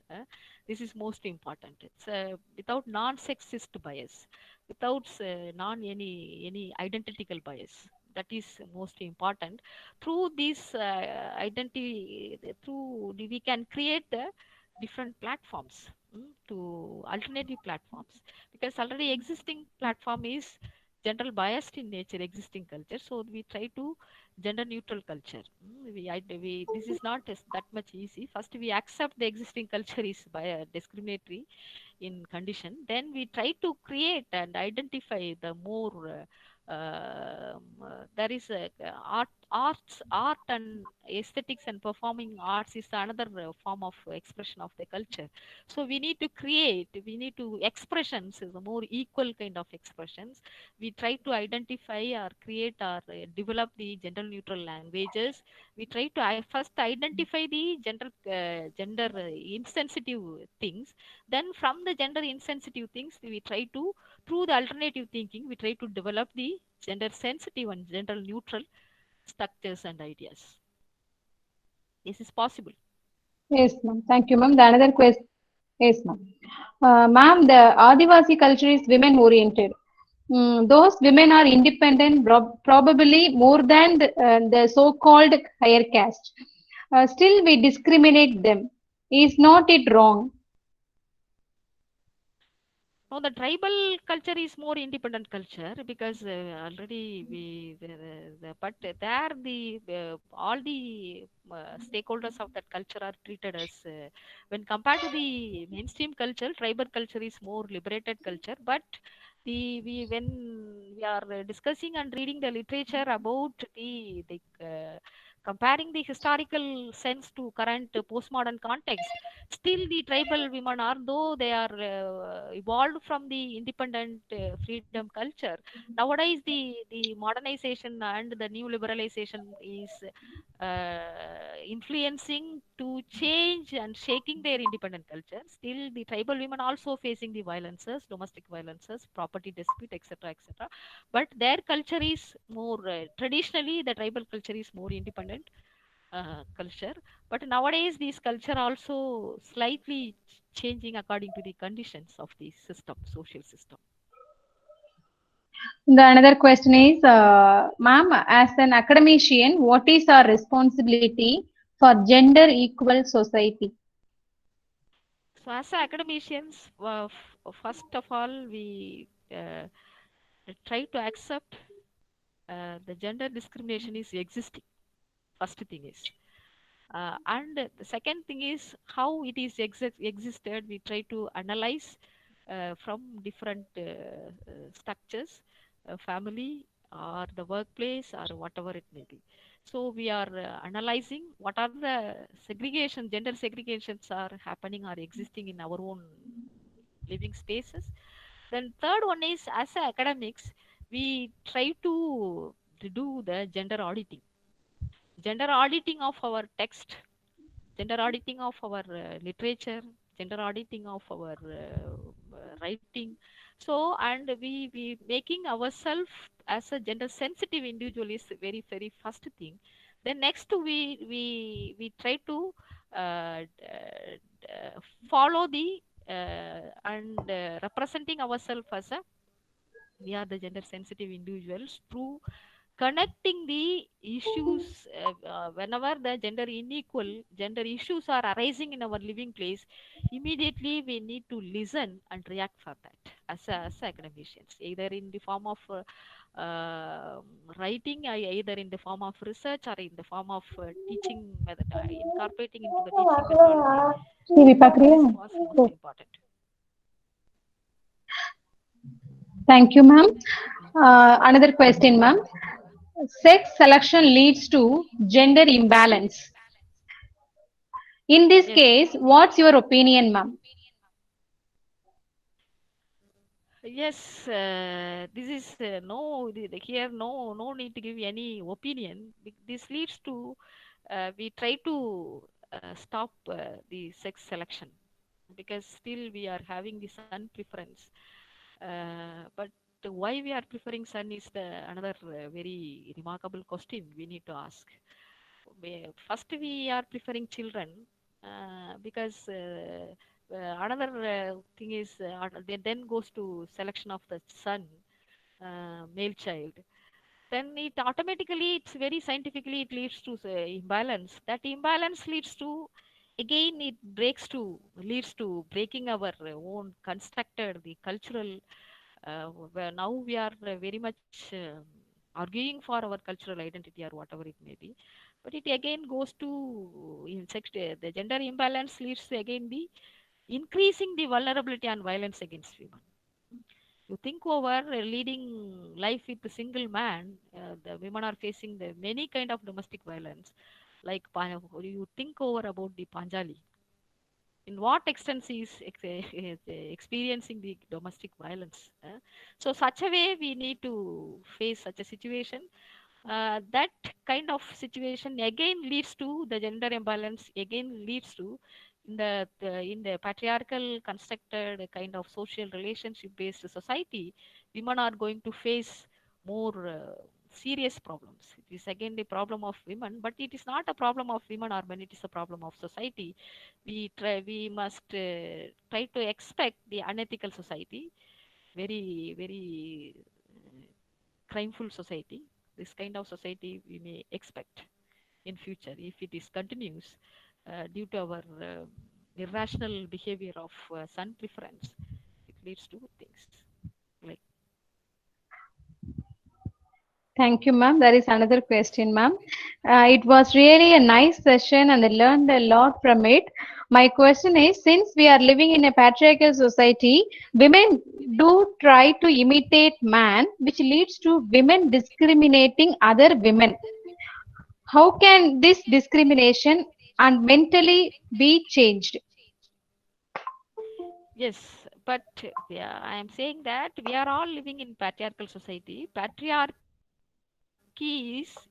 This is most important. It's without non-sexist bias, without non any identical bias. That is most important. Through this identity, we can create different platforms, to alternative platforms, because already existing platform is general biased in nature, existing culture. So we try to gender neutral culture. This is not that much easy. First we accept the existing culture is discriminatory in condition, then we try to create and identify the more there is a art and aesthetics and performing arts is another form of expression of the culture. So we need to expressions is a more equal kind of expressions. We try to identify or create or develop the gender neutral languages. We try to first identify the gender insensitive things. Then from the gender insensitive things, we try to, through the alternative thinking, we try to develop the gender sensitive and gender neutral structures and ideas. This is possible. Yes, ma'am. Thank you, ma'am. The another question. Yes, ma'am. Ma'am, the Adivasi culture is women oriented. Those women are independent, probably more than the so-called higher caste. Still, we discriminate them. Is not it wrong? No, the tribal culture is more independent culture, because already but there all the stakeholders of that culture are treated as when compared to the mainstream culture, tribal culture is more liberated culture. But when we are discussing and reading the literature about the comparing the historical sense to current postmodern context, still the tribal women are, though they are evolved from the independent freedom culture, nowadays the modernization and the new liberalization is influencing to change and shaking their independent culture. Still the tribal women also facing the violences, domestic violences, property dispute, etc., etc. But their culture is more traditionally the tribal culture is more independent. ancient culture, but nowadays these culture also slightly changing according to the conditions of the system, social system. The another question is, ma'am, as an academician, what is our responsibility for gender equal society? So as academicians, first of all, we try to accept the gender discrimination is existing. First thing is. And the second thing is how it is existed. We try to analyze from different structures, family or the workplace or whatever it may be. So we are analyzing what are the segregation, gender segregations are happening or existing in our own living spaces. Then third one is as a academics, we try to do the gender auditing of our text, gender auditing of our literature, gender auditing of our writing. So, and we making ourselves as a gender sensitive individual is very very first thing. Then next we try to follow the and representing ourselves as a we are the gender sensitive individuals through connecting the issues whenever the gender issues are arising in our living place. Immediately we need to listen and react for that as academicians, either in the form of writing, either in the form of research or in the form of teaching method, incorporating into the teaching methodology. This was most important. Thank you, ma'am. Another question, ma'am. Sex selection leads to gender imbalance. In this Yes. case, what's your opinion, ma'am? Yes, this is here no need to give any opinion. This leads to we try to stop the sex selection because still we are having the son preference. But why we are preferring son is the another very remarkable question we need to ask. First we are preferring children because another thing is then goes to selection of the son, male child. Then it automatically, it's very scientifically, it leads to imbalance. That imbalance leads to, again, it leads to breaking our own constructed, the cultural, where now we are very much arguing for our cultural identity or whatever it may be. But it again goes to the gender imbalance leads to again the increasing the vulnerability and violence against women. You think over leading life with a single man, the women are facing the many kind of domestic violence. Like you think over about the Panjali, in what extent she is experiencing the domestic violence. So such a way we need to face such a situation. That kind of situation again leads to the gender imbalance. Again leads to in the patriarchal constructed kind of social relationship based society, women are going to face more serious problems. It is again the problem of women, but it is not a problem of women or men. It is a problem of society. We must try to expect the unethical society, very very crimeful society. This kind of society we may expect in future if it is continues due to our irrational behavior of son preference. It leads to things like. Thank you, ma'am. There is another question, ma'am. It was really a nice session and I learned a lot from it. My question is, since we are living in a patriarchal society, women do try to imitate man, which leads to women discriminating other women. How can this discrimination and mentally be changed? Yes, but yeah, I am saying that we are all living in patriarchal society. Patriarchy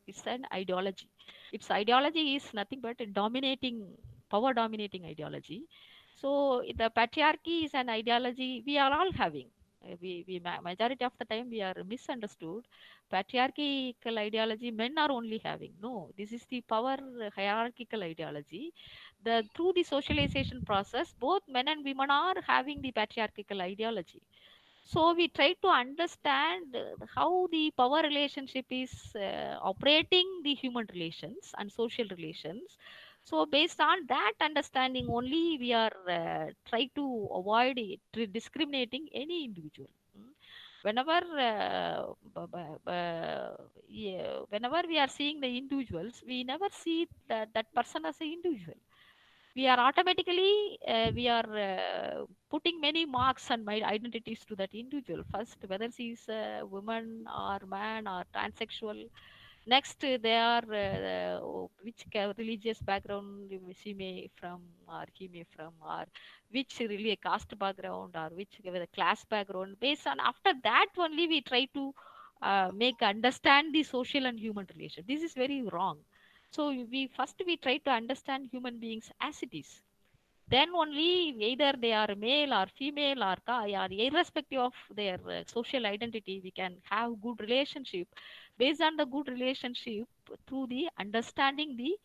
is an ideology. Its ideology is nothing but a power dominating ideology. So the patriarchy is an ideology we are all having. majority of the time we are misunderstood. Patriarchal ideology men are only having. No, this is the power hierarchical ideology. Through the socialization process, both men and women are having the patriarchal ideology. So we try to understand how the power relationship is operating the human relations and social relations. So based on that understanding only, we are try to avoid discriminating any individual. Mm. Whenever yeah, whenever we are seeing the individuals, we never see that person as an individual. We are automatically we are putting many marks and my identities to that individual first, whether she is a woman or man or transsexual. Next, they are which religious background she may from or he may from, or which really caste background or which class background. Based on after that only we try to make understand the social and human relation. This is very wrong. So we try to understand human beings as it is. Then only either they are male or female or irrespective of their social identity, we can have good relationship. Based on the good relationship, through the understanding the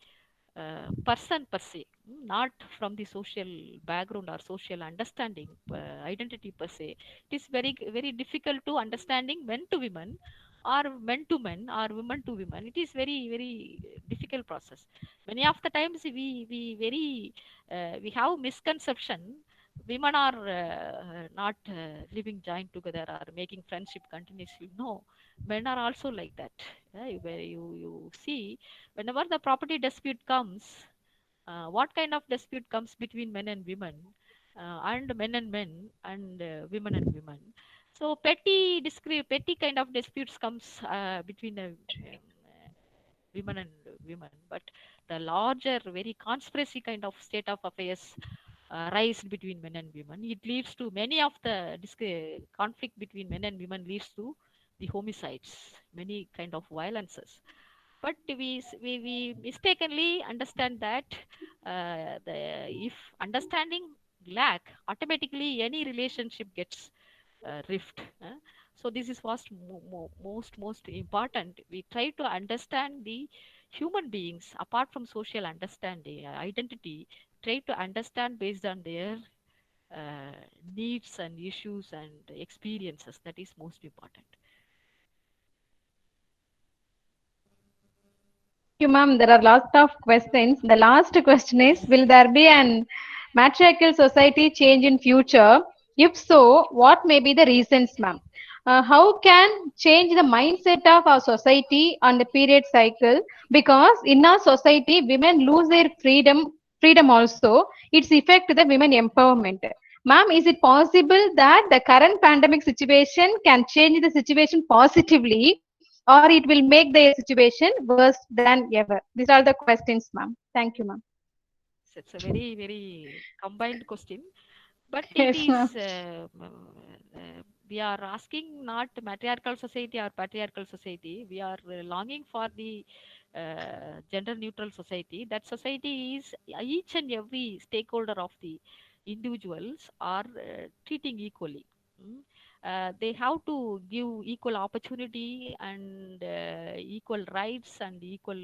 person per se, not from the social background or social understanding identity per se. It is very difficult to understanding men to women or men to men or women to women. It is very difficult process. Many of the times we have misconception. Women are not living joined together or making friendship continuously. No, men are also like that. Where you see, whenever the property dispute comes, what kind of dispute comes between men and women, and men and men, and women and women. So petty kind of disputes comes between women and women, but the larger, very conspiracy kind of state of affairs rise between men and women. It leads to many of the conflict between men and women leads to the homicides, many kind of violences. But we mistakenly understand that if understanding lack, automatically any relationship gets rift. So this is what's most important. We try to understand the human beings apart from social understanding, identity. Try to understand based on their uh, needs and issues and experiences. That is most important. You, ma'am. There are lots of questions. The last question is, will there be an matriarchal society change in future? If so, what may be the reasons, ma'am? How can change the mindset of our society on the period cycle? Because in our society, women lose their freedom also. It's effect to the women empowerment. Ma'am, is it possible that the current pandemic situation can change the situation positively, or it will make their situation worse than ever? These are the questions, ma'am. Thank you, ma'am. So it's a very combined question, but it Yes, is ma'am. we are asking not matriarchal society or patriarchal society. We are longing for the gender neutral society. That society is each and every stakeholder of the individuals are treating equally. Mm. They have to give equal opportunity and equal rights and equal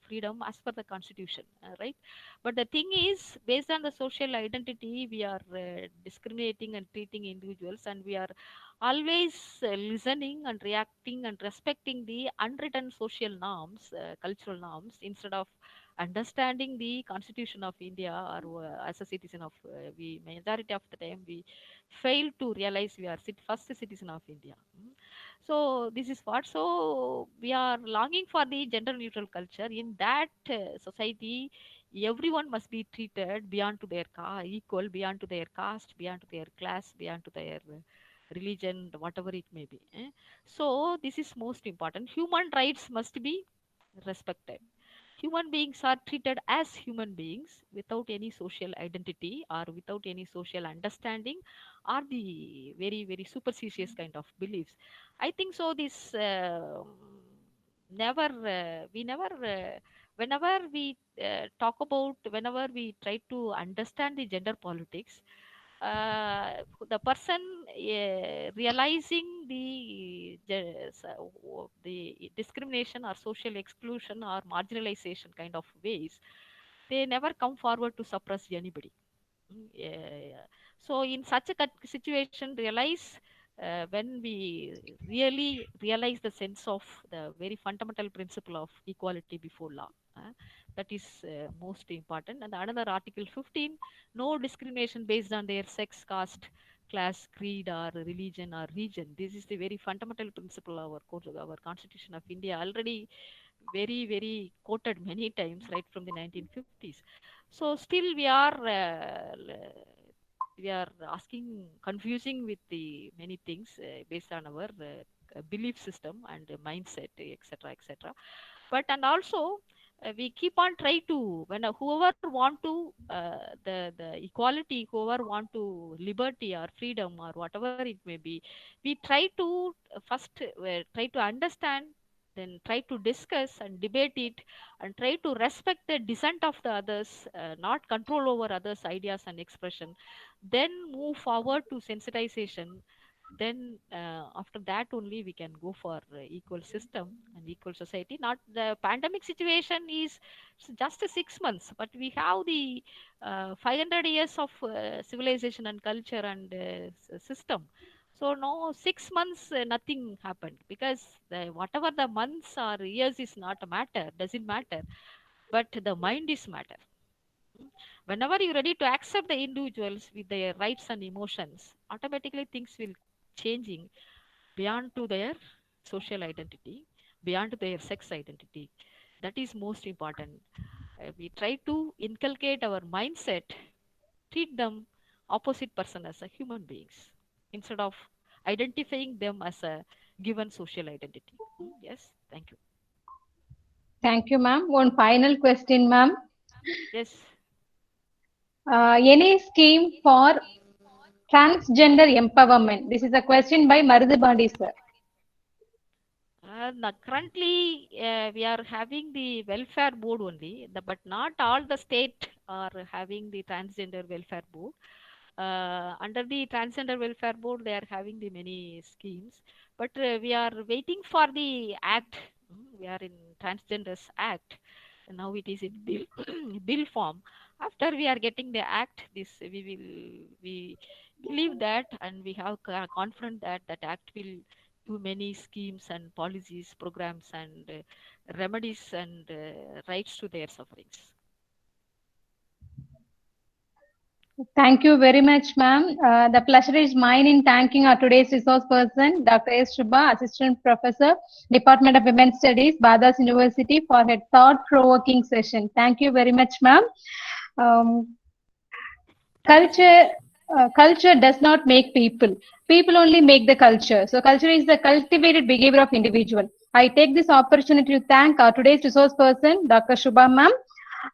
freedom as per the constitution, right? But the thing is, based on the social identity, we are discriminating and treating individuals, and we are always listening and reacting and respecting the unwritten social norms, cultural norms, instead of understanding the constitution of India, or as a citizen of we majority of the time we fail to realize we are first citizen of India. Mm. So this is what. So we are longing for the gender neutral culture. In that society, everyone must be treated beyond to their equal, beyond to their caste, beyond to their class, beyond to their religion, whatever it may be. So this is most important. Human rights must be respected. Human beings are treated as human beings without any social identity or without any social understanding or the very superstitious kind of beliefs. I think so. This never we never whenever we talk about, whenever we try to understand the gender politics, the person realizing the discrimination or social exclusion or marginalization kind of ways, they never come forward to suppress anybody. Yeah. So in such a situation, realize when we really realize the sense of the very fundamental principle of equality before law, that is most important. And another Article 15, no discrimination based on their sex, caste, class, creed, or religion or region. This is the very fundamental principle of our Constitution of India, already very quoted many times right from the 1950s. So still we are asking, confusing with the many things based on our belief system and mindset, etc. But and also we keep on try to, when whoever want to the equality, whoever want to liberty or freedom or whatever it may be, we try to first try to understand, then try to discuss and debate it, and try to respect the dissent of the others, not control over others ideas and expression, then move forward to sensitization. Then after that only we can go for equal system and equal society. Not the pandemic situation is just 6 months, but we have the 500 years of civilization and culture and system. So no, 6 months nothing happened, because whatever the months or years is not a matter, doesn't matter, but the mind is matter. Whenever you're ready to accept the individuals with their rights and emotions, automatically things will changing beyond to their social identity, beyond their sex identity. That is most important. We try to inculcate our mindset, treat them opposite person as a human beings instead of identifying them as a given social identity. Yes, thank you. Thank you, ma'am. One final question, ma'am. Yes. Any scheme for transgender empowerment? This is a question by Marudubandi, sir. Currently, we are having the welfare board only, but not all the state are having the transgender welfare board. Under the transgender welfare board, they are having the many schemes, but we are waiting for the act. We are in transgenders act. Now it is in bill bill form. After we are getting the act, this we believe that, and we have confident that that act will do many schemes and policies, programs, and remedies and rights to their sufferings. Thank you very much, ma'am. The pleasure is mine in thanking our today's resource person, Dr. S. Shubha, Assistant Professor, Department of Women's Studies, Badas University, for her thought-provoking session. Thank you very much, ma'am. Culture does not make people. People only make the culture. So culture is the cultivated behavior of individual. I take this opportunity to thank our today's resource person, Dr. Shubha, ma'am.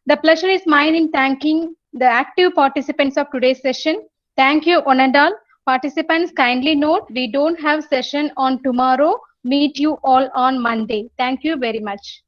The pleasure is mine in thanking the active participants of today's session. Thank you, one and all. Participants, kindly note, we don't have session on tomorrow. Meet you all on Monday. Thank you very much.